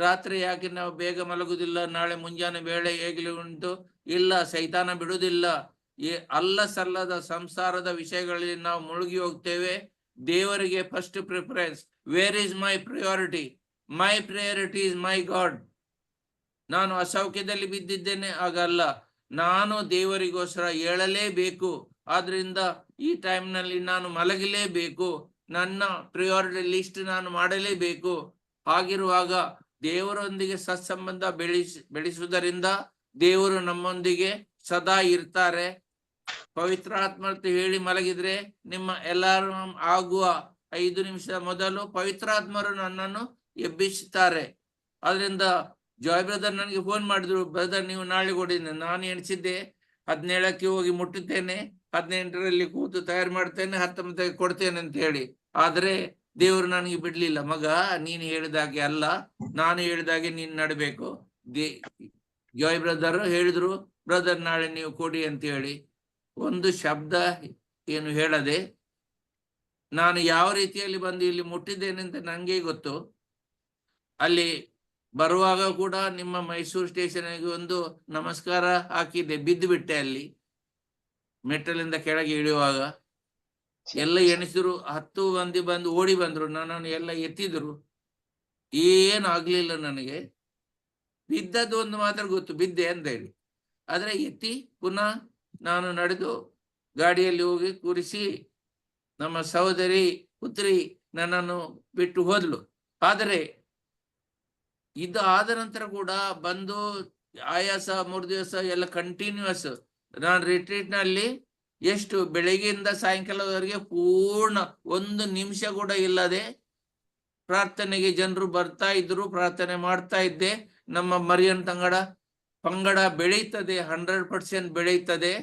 ರಾತ್ರಿ ಯಾಕೆ ನಾವು ಬೇಗ ಮಲಗುದಿಲ್ಲ? ನಾಳೆ ಮುಂಜಾನೆ ವೇಳೆ ಹೇಗಲಿ ಉಂಟು? ಇಲ್ಲ, ಸೈತಾನ ಬಿಡುವುದಿಲ್ಲ. ಅಲ್ಲ ಸಲ್ಲದ ಸಂಸಾರದ ವಿಷಯಗಳಲ್ಲಿ ನಾವು ಮುಳುಗಿ ಹೋಗ್ತೇವೆ. ದೇವರಿಗೆ first preference. Where is my priority? My priority is my god. ನಾನು ಅಸೌಖ್ಯದಲ್ಲಿ ಬಿದ್ದಿದ್ದೇನೆ, ಆಗಲ್ಲ, ನಾನು ದೇವರಿಗೋಸ್ಕರ ಏಳಲೇಬೇಕು. ಆದ್ರಿಂದ ಈ ಟೈಮ್ನಲ್ಲಿ ನಾನು ಮಲಗಲೇಬೇಕು, ನನ್ನ ಪ್ರಿಯಾರಿಟಿ ಲಿಸ್ಟ್ ನಾನು ಮಾಡಲೇಬೇಕು. ಹಾಗಿರುವಾಗ ದೇವರೊಂದಿಗೆ ಸತ್ಸಂಬಂಧ ಬೆಳೆಸುವುದರಿಂದ ದೇವರು ನಮ್ಮೊಂದಿಗೆ ಸದಾ ಇರ್ತಾರೆ. ಪವಿತ್ರಾತ್ಮ ಹೇಳಿ ಮಲಗಿದ್ರೆ ನಿಮ್ಮ ಅಲಾರ್ಮ್ ಆಗುವ 5 ನಿಮಿಷ ಮೊದಲು ಪವಿತ್ರಾತ್ಮರು ನನ್ನನ್ನು ಎಬ್ಬಿಸುತ್ತಾರೆ. ಆದ್ರಿಂದ ಜಾಯ್ ಬ್ರದರ್ ನನಗೆ ಫೋನ್ ಮಾಡಿದ್ರು, ಬ್ರದರ್ ನೀವು ನಾಳೆ ಕೊಡಿದ್ದೆ. ನಾನು ಎಣಿಸಿದ್ದೆ 17ಕ್ಕೆ ಹೋಗಿ ಮುಟ್ಟುತ್ತೇನೆ, 18ರಲ್ಲಿ ಕೂತು ತಯಾರು ಮಾಡ್ತೇನೆ, 19ಕ್ಕೆ ಕೊಡ್ತೇನೆ ಅಂತ ಹೇಳಿ. ಆದ್ರೆ ದೇವರು ನನಗೆ ಬಿಡ್ಲಿಲ್ಲ. ಮಗ, ನೀನು ಹೇಳಿದಾಗೆ ಅಲ್ಲ, ನಾನು ಹೇಳಿದಾಗೆ ನೀನು ನಡಬೇಕು. ಜಾಯ್ ಬ್ರದರ್ ಹೇಳಿದ್ರು, ಬ್ರದರ್ ನಾಳೆ ನೀವು ಕೊಡಿ ಅಂತ ಹೇಳಿ. ಒಂದು ಶಬ್ದ ಏನು ಹೇಳದೆ ನಾನು ಯಾವ ರೀತಿಯಲ್ಲಿ ಬಂದು ಇಲ್ಲಿ ಮುಟ್ಟಿದ್ದೇನೆ ಅಂತ ನಂಗೆ ಗೊತ್ತು. ಅಲ್ಲಿ ಬರುವಾಗ ಕೂಡ ನಿಮ್ಮ ಮೈಸೂರು ಸ್ಟೇಷನ್ಗೆ ಒಂದು ನಮಸ್ಕಾರ ಹಾಕಿದ್ದೆ, ಬಿದ್ದು ಬಿಟ್ಟೆ ಅಲ್ಲಿ ಮೆಟ್ಟಲಿಂದ ಕೆಳಗೆ ಇಳಿಯುವಾಗ. ಎಲ್ಲ ಎಣಿಸಿದ್ರು, 10 ಮಂದಿ ಬಂದು ಓಡಿ ಬಂದ್ರು, ನನ್ನನ್ನು ಎಲ್ಲ ಎತ್ತಿದ್ರು, ಏನು ಆಗ್ಲಿಲ್ಲ ನನಗೆ. ಬಿದ್ದದ್ದು ಒಂದು ಮಾತ್ರ ಗೊತ್ತು, ಬಿದ್ದೆ ಅಂತ ಹೇಳಿ. ಆದ್ರೆ ಎತ್ತಿ ಪುನಃ ನಾನು ನಡೆದು ಗಾಡಿಯಲ್ಲಿ ಹೋಗಿ ಕೂರಿಸಿ ನಮ್ಮ ಸಹೋದರಿ ಪುತ್ರಿ ನನ್ನನ್ನು ಬಿಟ್ಟು ಹೋದ್ಲು. ಆದರೆ ಇದು ಆದ ನಂತರ ಕೂಡ ಬಂದು ಆಯಾಸ 3 ದಿವಸ ಎಲ್ಲ ಕಂಟಿನ್ಯೂಸ್. ನಾನು ರಿಟ್ರೀಟ್ ನಲ್ಲಿ ಎಷ್ಟು ಬೆಳಗ್ಗೆಯಿಂದ ಸಾಯಂಕಾಲದವರೆಗೆ ಪೂರ್ಣ 1 ನಿಮಿಷ ಕೂಡ ಇಲ್ಲದೆ ಪ್ರಾರ್ಥನೆಗೆ ಜನರು ಬರ್ತಾ ಇದ್ರು, ಪ್ರಾರ್ಥನೆ ಮಾಡ್ತಾ ಇದ್ದೆ. ನಮ್ಮ ಮರಿಯನ್ ಪಂಗಡ ಬೆಳೆಯುತ್ತದೆ, 100% ಬೆಳೆಯುತ್ತದೆ.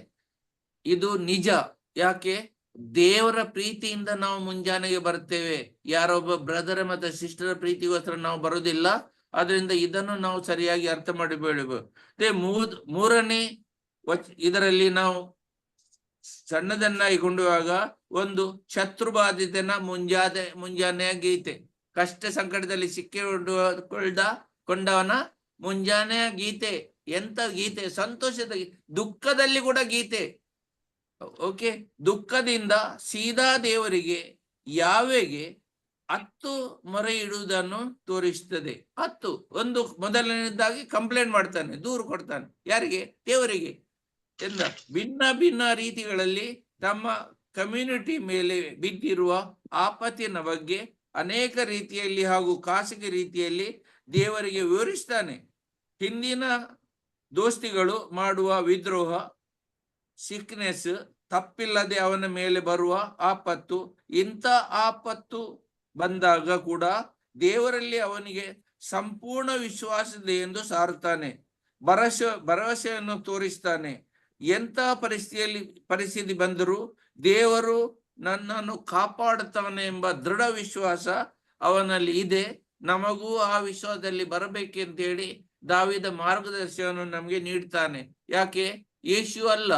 ಇದು ನಿಜ. ಯಾಕೆ? ದೇವರ ಪ್ರೀತಿಯಿಂದ ನಾವು ಮುಂಜಾನೆಗೆ ಬರ್ತೇವೆ, ಯಾರೊಬ್ಬ ಬ್ರದರ್ ಮತ್ತೆ ಸಿಸ್ಟರ್ ಪ್ರೀತಿಗೋಸ್ಕರ ನಾವು ಬರುವುದಿಲ್ಲ. ಅದರಿಂದ ಇದನ್ನು ನಾವು ಸರಿಯಾಗಿ ಅರ್ಥ ಮಾಡಿಕೊಳ್ಳಬೇಕು. ಮೂರನೇ ಇದರಲ್ಲಿ ನಾವು ಸಣ್ಣದನ್ನಾಗಿ ಕೊಂಡುವಾಗ ಒಂದು ಶತ್ರುಬಾಧಿತನ ಮುಂಜಾನೆಯ ಗೀತೆ, ಕಷ್ಟ ಸಂಕಟದಲ್ಲಿ ಕೊಂಡವನ ಮುಂಜಾನೆಯ ಗೀತೆ. ಎಂತ ಗೀತೆ! ಸಂತೋಷದ ದುಃಖದಲ್ಲಿ ಕೂಡ ಗೀತೆ. ಓಕೆ, ದುಃಖದಿಂದ ಸೀದಾ ದೇವರಿಗೆ ಯಾವೆಗೆ 10 ಮೊರೆ ಇಡುವುದನ್ನು ತೋರಿಸ್ತದೆ. 10 ಒಂದು ಮೊದಲನೇದಾಗಿ ಕಂಪ್ಲೇಂಟ್ ಮಾಡ್ತಾನೆ, ದೂರು ಕೊಡ್ತಾನೆ. ಯಾರಿಗೆ? ದೇವರಿಗೆ. ಎಂದ ಭಿನ್ನ ರೀತಿಗಳಲ್ಲಿ ತಮ್ಮ ಕಮ್ಯುನಿಟಿ ಮೇಲೆ ಬಿದ್ದಿರುವ ಆಪತ್ತಿನ ಬಗ್ಗೆ ಅನೇಕ ರೀತಿಯಲ್ಲಿ ಹಾಗೂ ಖಾಸಗಿ ರೀತಿಯಲ್ಲಿ ದೇವರಿಗೆ ವಿವರಿಸ್ತಾನೆ. ಹಿಂದಿನ ದೋಸ್ತಿಗಳು ಮಾಡುವ ವಿದ್ರೋಹ, ಸಿಕ್ನೆಸ್, ತಪ್ಪಿಲ್ಲದೆ ಅವನ ಮೇಲೆ ಬರುವ ಆಪತ್ತು, ಇಂಥ ಆಪತ್ತು ಬಂದಾಗ ಕೂಡ ದೇವರಲ್ಲಿ ಅವನಿಗೆ ಸಂಪೂರ್ಣ ವಿಶ್ವಾಸವಿದೆ ಎಂದು ಸಾರುತ್ತಾನೆ. ಭರವಸೆಯನ್ನು ತೋರಿಸ್ತಾನೆ. ಎಂಥ ಪರಿಸ್ಥಿತಿ ಬಂದರೂ ದೇವರು ನನ್ನನ್ನು ಕಾಪಾಡುತ್ತಾನೆ ಎಂಬ ದೃಢ ವಿಶ್ವಾಸ ಅವನಲ್ಲಿ ಇದೆ. ನಮಗೂ ಆ ವಿಶ್ವಾಸದಲ್ಲಿ ಬರಬೇಕೆಂತೇಳಿ ದಾವಿದ ಮಾರ್ಗದರ್ಶನವನ್ನು ನಮಗೆ ನೀಡ್ತಾನೆ. ಯಾಕೆ? ಯೇಸು ಅಲ್ಲ,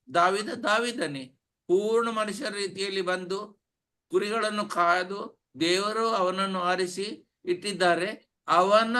ದಾವಿದನೇ ಪೂರ್ಣ ಮನುಷ್ಯರ ರೀತಿಯಲ್ಲಿ ಬಂದು ಕುರಿಗಳನ್ನು ಕಾದು ದೇವರು ಅವನನ್ನು ಆರಿಸಿ ಇಟ್ಟಿದ್ದಾರೆ. ಅವನ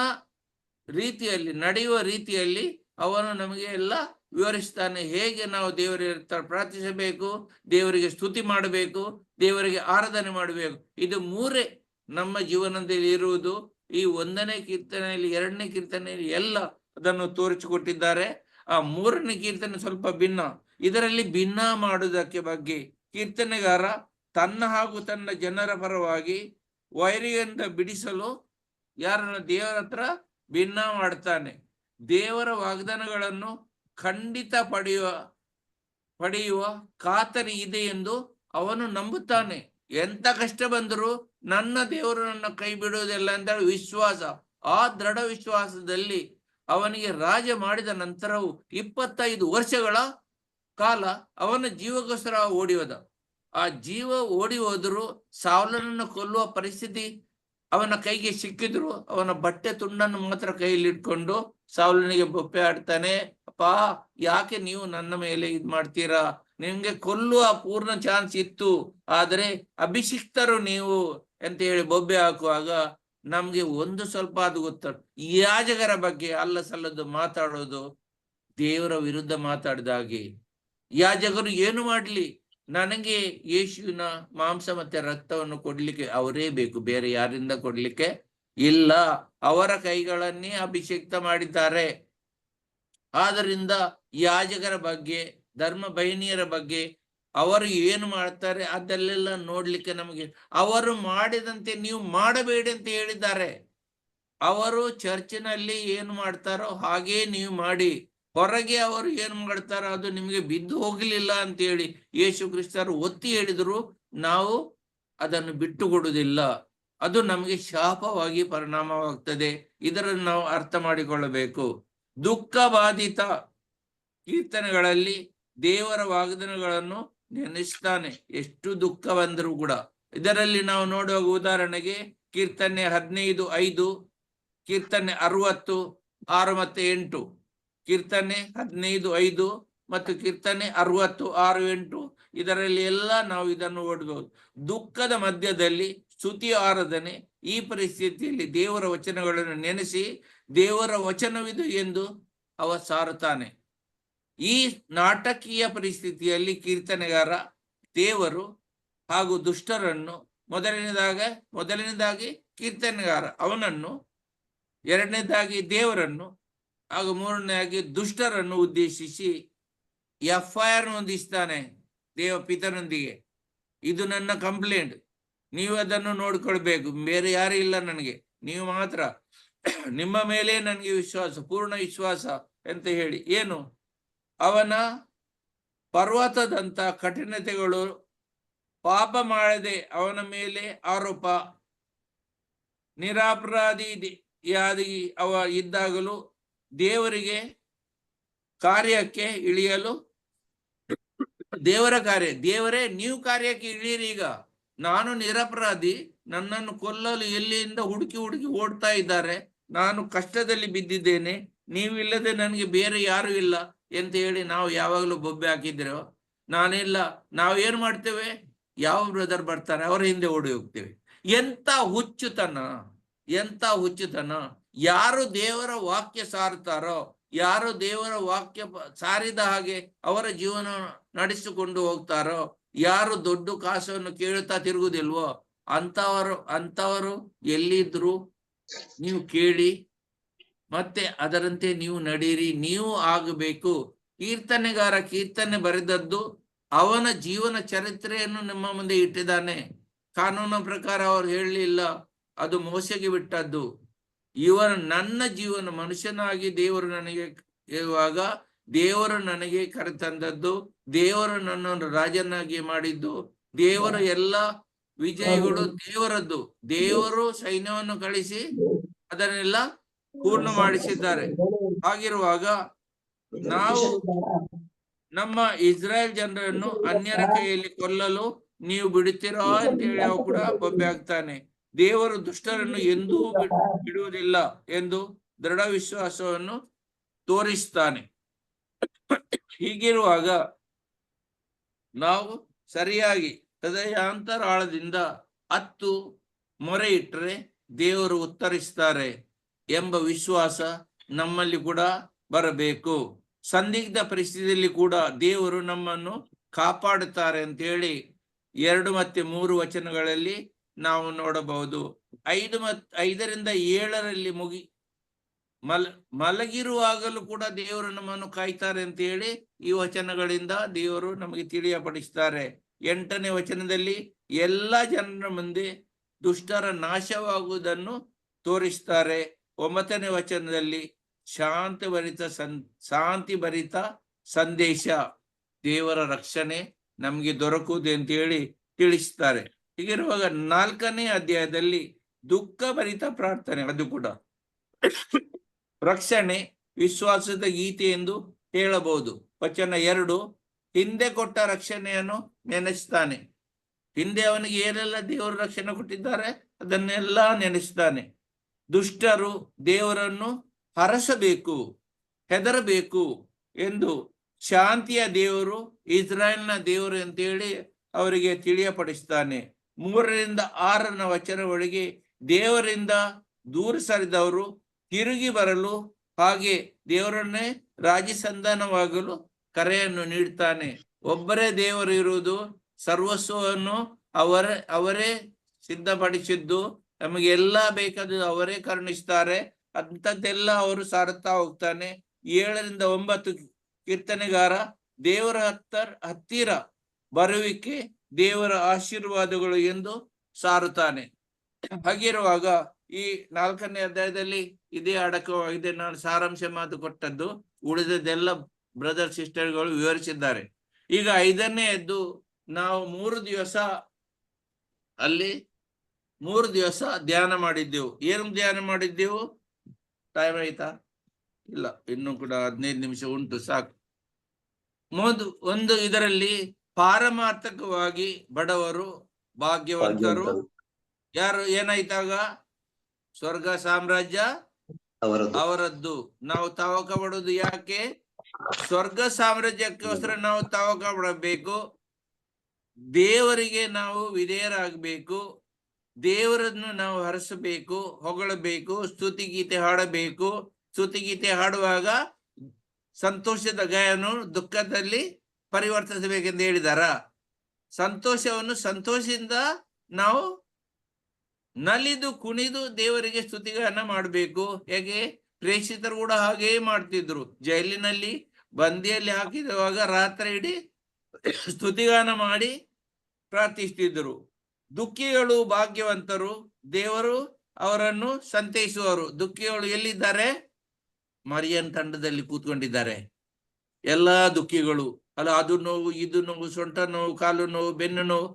ರೀತಿಯಲ್ಲಿ ನಡೆಯುವ ರೀತಿಯಲ್ಲಿ ಅವನು ನಮಗೆ ಎಲ್ಲ ವಿವರಿಸ್ತಾನೆ. ಹೇಗೆ ನಾವು ದೇವರ ಪ್ರಾರ್ಥಿಸಬೇಕು, ದೇವರಿಗೆ ಸ್ತುತಿ ಮಾಡಬೇಕು, ದೇವರಿಗೆ ಆರಾಧನೆ ಮಾಡಬೇಕು. ಇದು 3 ನಮ್ಮ ಜೀವನದಲ್ಲಿ ಇರುವುದು. ಈ 1ನೇ ಕೀರ್ತನೆಯಲ್ಲಿ 2ನೇ ಕೀರ್ತನೆಯಲ್ಲಿ ಎಲ್ಲ ಅದನ್ನು ತೋರಿಸಿಕೊಟ್ಟಿದ್ದಾರೆ. ಆ 3ನೇ ಕೀರ್ತನೆ ಸ್ವಲ್ಪ ಭಿನ್ನ. ಇದರಲ್ಲಿ ಭಿನ್ನ ಮಾಡುವುದಕ್ಕೆ ಬಗ್ಗೆ ಕೀರ್ತನೆಗಾರ ತನ್ನ ಹಾಗೂ ತನ್ನ ಜನರ ಪರವಾಗಿ ವೈರಿಯಿಂದ ಬಿಡಿಸಲು ಯಾರನ್ನು ದೇವರ ಹತ್ರ ಭಿನ್ನ ಮಾಡ್ತಾನೆ. ದೇವರ ವಾಗ್ದಾನಗಳನ್ನು ಖಂಡಿತ ಪಡೆಯುವ ಖಾತರಿ ಇದೆ ಎಂದು ಅವನು ನಂಬುತ್ತಾನೆ. ಎಂತ ಕಷ್ಟ ಬಂದರೂ ನನ್ನ ದೇವರು ನನ್ನ ಕೈ ಬಿಡುವುದಿಲ್ಲ ಅಂತ ವಿಶ್ವಾಸ. ಆ ದೃಢ ವಿಶ್ವಾಸದಲ್ಲಿ ಅವನಿಗೆ ರಾಜ ಮಾಡಿದ ನಂತರವೂ 25 ವರ್ಷಗಳ ಕಾಲ ಅವನ ಜೀವಗೋಸ್ಕರ ಓಡಿ ಹೋದ. ಆ ಜೀವ ಓಡಿ ಹೋದರೂ ಸೌಲನನ್ನು ಕೊಲ್ಲುವ ಪರಿಸ್ಥಿತಿ ಅವನ ಕೈಗೆ ಸಿಕ್ಕಿದ್ರು ಅವನ ಬಟ್ಟೆ ತುಂಡನ್ನು ಮಾತ್ರ ಕೈಯಲ್ಲಿ ಇಟ್ಕೊಂಡು ಸೌಲನಿಗೆ ಬೊಪ್ಪೆ ಆಡ್ತಾನೆ. ಅಪ್ಪ, ಯಾಕೆ ನೀವು ನನ್ನ ಮೇಲೆ ಇದ್ ಮಾಡ್ತೀರಾ? ನಿಮ್ಗೆ ಕೊಲ್ಲುವ ಪೂರ್ಣ ಚಾನ್ಸ್ ಇತ್ತು, ಆದ್ರೆ ಅಭಿಷಿಕ್ತರು ನೀವು ಅಂತ ಹೇಳಿ ಬೊಬ್ಬೆ ಹಾಕುವಾಗ ನಮ್ಗೆ ಒಂದು ಸ್ವಲ್ಪ ಅದು ಗೊತ್ತಾಗ, ಯಾಜಕರ ಬಗ್ಗೆ ಅಲ್ಲ ಸಲ್ಲದು ಮಾತಾಡೋದು ದೇವರ ವಿರುದ್ಧ ಮಾತಾಡಿದಾಗೆ. ಯಾಜಕರು ಏನು ಮಾಡ್ಲಿ, ನನಗೆ ಯೇಸುವಿನ ಮಾಂಸ ಮತ್ತೆ ರಕ್ತವನ್ನು ಕೊಡ್ಲಿಕ್ಕೆ ಅವರೇ ಬೇಕು, ಬೇರೆ ಯಾರಿಂದ ಕೊಡ್ಲಿಕ್ಕೆ ಇಲ್ಲ. ಅವರ ಕೈಗಳನ್ನೇ ಅಭಿಷೇಕ್ತ ಮಾಡಿದ್ದಾರೆ. ಆದ್ದರಿಂದ ಯಾಜಕರ ಬಗ್ಗೆ, ಧರ್ಮ ಬಹಿನಿಯರ ಬಗ್ಗೆ ಅವರು ಏನು ಮಾಡ್ತಾರೆ ಅದಲ್ಲೆಲ್ಲ ನೋಡ್ಲಿಕ್ಕೆ ನಮಗೆ, ಅವರು ಮಾಡಿದಂತೆ ನೀವು ಮಾಡಬೇಡಿ ಅಂತ ಹೇಳಿದ್ದಾರೆ. ಅವರು ಚರ್ಚಿನಲ್ಲಿ ಏನು ಮಾಡ್ತಾರೋ ಹಾಗೇ ನೀವು ಮಾಡಿ, ಹೊರಗೆ ಅವರು ಏನು ಮಾಡ್ತಾರೋ ಅದು ನಿಮಗೆ ಬಿದ್ದು ಹೋಗಲಿಲ್ಲ ಅಂತ ಹೇಳಿ ಯೇಸು ಕ್ರಿಸ್ತರು ಒತ್ತಿ ಹೇಳಿದ್ರು. ನಾವು ಅದನ್ನು ಬಿಟ್ಟು ಕೊಡುವುದಿಲ್ಲ, ಅದು ನಮಗೆ ಶಾಪವಾಗಿ ಪರಿಣಾಮವಾಗ್ತದೆ. ಇದನ್ನು ನಾವು ಅರ್ಥ ಮಾಡಿಕೊಳ್ಳಬೇಕು. ದುಃಖ ಬಾಧಿತ ಕೀರ್ತನೆಗಳಲ್ಲಿ ದೇವರ ವಾಗ್ದಾನಗಳನ್ನು ನೆನೆಸ್ತಾನೆ, ಎಷ್ಟು ದುಃಖ ಬಂದರೂ ಕೂಡ. ಇದರಲ್ಲಿ ನಾವು ನೋಡುವ ಉದಾಹರಣೆಗೆ ಕೀರ್ತನೆ 15:5, ಕೀರ್ತನೆ 60, 6 ಮತ್ತೆ 8. ಕೀರ್ತನೆ 15:5, ಮತ್ತು ಕೀರ್ತನೆ 66-8 ಇದರಲ್ಲಿ ಎಲ್ಲ ನಾವು ಇದನ್ನು ಓದಬಹುದು. ದುಃಖದ ಮಧ್ಯದಲ್ಲಿ ಸ್ತುತಿ ಆರಾಧನೆ. ಈ ಪರಿಸ್ಥಿತಿಯಲ್ಲಿ ದೇವರ ವಚನಗಳನ್ನು ನೆನೆಸಿ ದೇವರ ವಚನವಿದು ಎಂದು ಅವ ಸಾರುತ್ತಾನೆ. ಈ ನಾಟಕೀಯ ಪರಿಸ್ಥಿತಿಯಲ್ಲಿ ಕೀರ್ತನೆಗಾರ ದೇವರು ಹಾಗೂ ದುಷ್ಟರನ್ನು ಮೊದಲನೇದಾಗಿ ಕೀರ್ತನೆಗಾರ ಅವನನ್ನು, ಎರಡನೇದಾಗಿ ದೇವರನ್ನು ಹಾಗೂ ಮೂರನೇದಾಗಿ ದುಷ್ಟರನ್ನು ಉದ್ದೇಶಿಸಿ FIR ಹೊಂದಿಸ್ತಾನೆ ದೇವ ಪಿತನೊಂದಿಗೆ. ಇದು ನನ್ನ ಕಂಪ್ಲೇಂಟ್, ನೀವು ಅದನ್ನು ನೋಡ್ಕೊಳ್ಬೇಕು, ಬೇರೆ ಯಾರು ಇಲ್ಲ ನನಗೆ, ನೀವು ಮಾತ್ರ, ನಿಮ್ಮ ಮೇಲೆ ನನಗೆ ವಿಶ್ವಾಸ, ಪೂರ್ಣ ವಿಶ್ವಾಸ ಅಂತ ಹೇಳಿ. ಏನು? ಅವನ ಪರ್ವತದಂತ ಕಠಿಣತೆಗಳು, ಪಾಪ ಮಾಡದೆ ಅವನ ಮೇಲೆ ಆರೋಪ, ನಿರಪರಾಧಿಯಾಗಿ ಅವ ಇದ್ದಾಗಲೂ ದೇವರಿಗೆ ಕಾರ್ಯಕ್ಕೆ ಇಳಿಯಲು, ದೇವರೇ ನೀವು ಕಾರ್ಯಕ್ಕೆ ಇಳಿಯಿರಿ. ಈಗ ನಾನು ನಿರಪರಾಧಿ, ನನ್ನನ್ನು ಕೊಲ್ಲಲು ಎಲ್ಲಿಂದ ಹುಡುಕಿ ಓಡ್ತಾ ಇದ್ದಾರೆ, ನಾನು ಕಷ್ಟದಲ್ಲಿ ಬಿದ್ದಿದ್ದೇನೆ, ನೀವಿಲ್ಲದೆ ನನಗೆ ಬೇರೆ ಯಾರು ಇಲ್ಲ ಅಂತ ಹೇಳಿ ನಾವು ಯಾವಾಗಲೂ ಬೊಬ್ಬೆ ಹಾಕಿದ್ರೋ ನಾನಿಲ್ಲ. ನಾವು ಏನ್ ಮಾಡ್ತೇವೆ? ಯಾವ ಬ್ರದರ್ ಬರ್ತಾರೆ ಅವರ ಹಿಂದೆ ಓಡಿ ಹೋಗ್ತೇವೆ. ಎಂತ ಹುಚ್ಚುತನ! ಯಾರು ದೇವರ ವಾಕ್ಯ ಸಾರುತ್ತಾರೋ, ಯಾರು ದೇವರ ವಾಕ್ಯ ಸಾರಿದ ಹಾಗೆ ಅವರ ಜೀವನ ನಡೆಸಿಕೊಂಡು ಹೋಗ್ತಾರೋ, ಯಾರು ದೊಡ್ಡ ಕಾಸನ್ನು ಕೇಳುತ್ತಾ ತಿರುಗುದಿಲ್ವೋ ಅಂತವರು ಎಲ್ಲಿದ್ರು ನೀವು ಕೇಳಿ, ಮತ್ತೆ ಅದರಂತೆ ನೀವು ನಡೀರಿ, ನೀವು ಆಗಬೇಕು. ಕೀರ್ತನೆಗಾರ ಕೀರ್ತನೆ ಬರೆದದ್ದು ಅವನ ಜೀವನ ಚರಿತ್ರೆಯನ್ನು ನಿಮ್ಮ ಮುಂದೆ ಇಟ್ಟಿದ್ದಾನೆ. ಕಾನೂನಿನ ಪ್ರಕಾರ ಅವರು ಹೇಳಲಿಲ್ಲ, ಅದು ಮೋಸೆಗೆ ಬಿಟ್ಟದ್ದು. ನನ್ನ ಜೀವನ ಮನುಷ್ಯನಾಗಿ ದೇವರು ನನಗೆ ಇರುವಾಗ ದೇವರು ನನಗೆ ಕರೆತಂದದ್ದು, ದೇವರು ನನ್ನನ್ನು ರಾಜನಾಗಿ ಮಾಡಿದ್ದು, ದೇವರ ಎಲ್ಲ ವಿಜಯಗಳು ದೇವರದ್ದು. ದೇವರು ಸೈನ್ಯವನ್ನು ಕಳಿಸಿ ಅದನ್ನೆಲ್ಲ ಪೂರ್ಣ ಮಾಡಿಸಿದ್ದಾರೆ. ಹಾಗಿರುವಾಗ ನಾವು ನಮ್ಮ ಇಸ್ರಾಯೇಲ್ ಜನರನ್ನು ಅನ್ಯರ ಕೈಯಲ್ಲಿ ಕೊಲ್ಲಲು ನೀವು ಬಿಡುತ್ತೀರಾ ಅಂತ ಹೇಳಿ ಅವು ಕೂಡ ಬೊಬ್ಬೆ ಆಗ್ತಾನೆ. ದೇವರು ದುಷ್ಟರನ್ನು ಎಂದೂ ಬಿಡುವುದಿಲ್ಲ ಎಂದು ದೃಢ ವಿಶ್ವಾಸವನ್ನು ತೋರಿಸ್ತಾನೆ. ಹೀಗಿರುವಾಗ ನಾವು ಸರಿಯಾಗಿ ಹೃದಯಾಂತರಾಳದಿಂದ ಮೊರೆ ಇಟ್ಟರೆ ದೇವರು ಉತ್ತರಿಸ್ತಾರೆ ಎಂಬ ವಿಶ್ವಾಸ ನಮ್ಮಲ್ಲಿ ಕೂಡ ಬರಬೇಕು. ಸಂದಿಗ್ಧ ಪರಿಸ್ಥಿತಿಯಲ್ಲಿ ಕೂಡ ದೇವರು ನಮ್ಮನ್ನು ಕಾಪಾಡುತ್ತಾರೆ ಅಂತ ಹೇಳಿ 2 ಮತ್ತು 3 ವಚನಗಳಲ್ಲಿ ನಾವು ನೋಡಬಹುದು. 5ರಿಂದ 7ರಲ್ಲಿ ಮಲಗಿರುವಾಗಲೂ ಕೂಡ ದೇವರು ನಮ್ಮನ್ನು ಕಾಯ್ತಾರೆ ಅಂತ ಹೇಳಿ ಈ ವಚನಗಳಿಂದ ದೇವರು ನಮಗೆ ತಿಳಿಯಪಡಿಸ್ತಾರೆ. 8ನೇ ವಚನದಲ್ಲಿ ಎಲ್ಲ ಜನರ ಮುಂದೆ ದುಷ್ಟರ ನಾಶವಾಗುವುದನ್ನು ತೋರಿಸ್ತಾರೆ. 9ನೇ ವಚನದಲ್ಲಿ ಶಾಂತಿ ಭರಿತ ಸಂದೇಶ, ದೇವರ ರಕ್ಷಣೆ ನಮ್ಗೆ ದೊರಕುವುದು ಅಂತ ಹೇಳಿ ತಿಳಿಸ್ತಾರೆ. ಹೀಗಿರುವಾಗ 4ನೇ ಅಧ್ಯಾಯದಲ್ಲಿ ದುಃಖ ಭರಿತ ಪ್ರಾರ್ಥನೆ, ಅದು ಕೂಡ ರಕ್ಷಣೆ ವಿಶ್ವಾಸದ ಗೀತೆ ಎಂದು ಹೇಳಬಹುದು. ವಚನ 2, ಹಿಂದೆ ಕೊಟ್ಟ ರಕ್ಷಣೆಯನ್ನು ನೆನೆಸ್ತಾನೆ. ಹಿಂದೆ ಅವನಿಗೆ ಏನೆಲ್ಲ ದೇವರು ರಕ್ಷಣೆ ಕೊಟ್ಟಿದ್ದಾರೆ ಅದನ್ನೆಲ್ಲ ನೆನೆಸ್ತಾನೆ. ದುಷ್ಟರು ದೇವರನ್ನು ಹರಸಬೇಕು, ಹೆದರಬೇಕು ಎಂದು ಶಾಂತಿಯ ದೇವರು, ಇಸ್ರಾಯೇಲ್ನ ದೇವರು ಅಂತೇಳಿ ಅವರಿಗೆ ತಿಳಿಯಪಡಿಸ್ತಾನೆ. 3ರಿಂದ 6ನ ವಚನಗಳಿಗೆ ದೇವರಿಂದ ದೂರ ಸರಿದವರು ತಿರುಗಿ ಬರಲು, ಹಾಗೆ ದೇವರನ್ನೇ ರಾಜಸಂಧಾನವಾಗಲು ಕರೆಯನ್ನು ನೀಡ್ತಾನೆ. ಒಬ್ಬರೇ ದೇವರು ಇರುವುದು, ಸರ್ವಸ್ವವನ್ನು ಅವರೇ ಸಿದ್ಧಪಡಿಸಿದ್ದು, ನಮಗೆ ಎಲ್ಲ ಬೇಕಾದ ಅವರೇ ಕರುಣಿಸ್ತಾರೆ ಅಂಥದ್ದೆಲ್ಲ ಅವರು ಸಾರುತ್ತಾ ಹೋಗ್ತಾನೆ. 7ರಿಂದ 9 ಕೀರ್ತನೆಗಾರ ದೇವರ ಹತ್ತಿರ ಬರುವಿಕೆ, ದೇವರ ಆಶೀರ್ವಾದಗಳು ಎಂದು ಸಾರುತ್ತಾನೆ. ಹಾಗಿರುವಾಗ ಈ 4ನೇ ಅಧ್ಯಾಯದಲ್ಲಿ ಇದೇ ಅಡಕವಾಗಿದೆ. ನಾನು ಸಾರಾಂಶ ಮಾತು ಕೊಟ್ಟದ್ದು, ಉಳಿದದೆಲ್ಲ ಬ್ರದರ್ ಸಿಸ್ಟರ್ಗಳು ವಿವರಿಸಿದ್ದಾರೆ. ಈಗ 5ನೇದ್ದು ನಾವು 3 ದಿವಸ ಅಲ್ಲಿ 3 ದಿವಸ ಧ್ಯಾನ ಮಾಡಿದ್ದೆವು. ಏನು ಧ್ಯಾನ ಮಾಡಿದ್ದೆವು? ಟೈಮ್ ಆಯ್ತಾ? ಇಲ್ಲ, ಇನ್ನು ಕೂಡ 15 ನಿಮಿಷ ಉಂಟು, ಸಾಕು. ಒಂದು ಇದರಲ್ಲಿ ಪಾರಮಾರ್ಥಕವಾಗಿ ಬಡವರು ಭಾಗ್ಯವಂತರು ಯಾರು, ಏನಾಯ್ತಾಗ ಸ್ವರ್ಗ ಸಾಮ್ರಾಜ್ಯ ಅವರದ್ದು. ನಾವು ತವಕ ಪಡೋದು ಯಾಕೆ? ಸ್ವರ್ಗ ಸಾಮ್ರಾಜ್ಯಕ್ಕೋಸ್ಕರ ನಾವು ತವಕ ಪಡಬೇಕು. ದೇವರಿಗೆ ನಾವು ವಿಧೇಯರಾಗಬೇಕು. ದೇವರನ್ನು ನಾವು ಹರಸಬೇಕು, ಹೊಗಳಬೇಕು, ಸ್ತುತಿಗೀತೆ ಹಾಡಬೇಕು. ಸ್ತುತಿಗೀತೆ ಹಾಡುವಾಗ ಸಂತೋಷದ ಗಾಯನು ದುಃಖದಲ್ಲಿ ಪರಿವರ್ತಿಸಬೇಕೆಂದು ಹೇಳಿದಾರ. ಸಂತೋಷವನ್ನು ಸಂತೋಷದಿಂದ ನಾವು ನಲಿದು ಕುಣಿದು ದೇವರಿಗೆ ಸ್ತುತಿಗಾನ ಮಾಡಬೇಕು. ಹೇಗೆ ಪ್ರೇಕ್ಷಿತರು ಕೂಡ ಹಾಗೆಯೇ ಮಾಡ್ತಿದ್ರು. ಜೈಲಿನಲ್ಲಿ ಬಂದಿಯಲ್ಲಿ ಹಾಕಿರುವಾಗ ರಾತ್ರಿ ಇಡೀ ಸ್ತುತಿಗಾನ ಮಾಡಿ ಪ್ರಾರ್ಥಿಸ್ತಿದ್ರು. ದುಃಖಿಗಳು ಭಾಗ್ಯವಂತರು, ದೇವರು ಅವರನ್ನು ಸಂತೈಸುವರು. ದುಃಖಿಗಳು ಎಲ್ಲಿದ್ದಾರೆ? ಮರಿಯನ್ ತಂಡದಲ್ಲಿ ಕೂತ್ಕೊಂಡಿದ್ದಾರೆ. ಎಲ್ಲಾ ದುಃಖಿಗಳು ಅಲ್ಲ, ಅದು ನೋವು, ಇದು ನೋವು, ಸೊಂಟ ನೋವು, ಕಾಲು ನೋವು, ಬೆನ್ನು ನೋವು,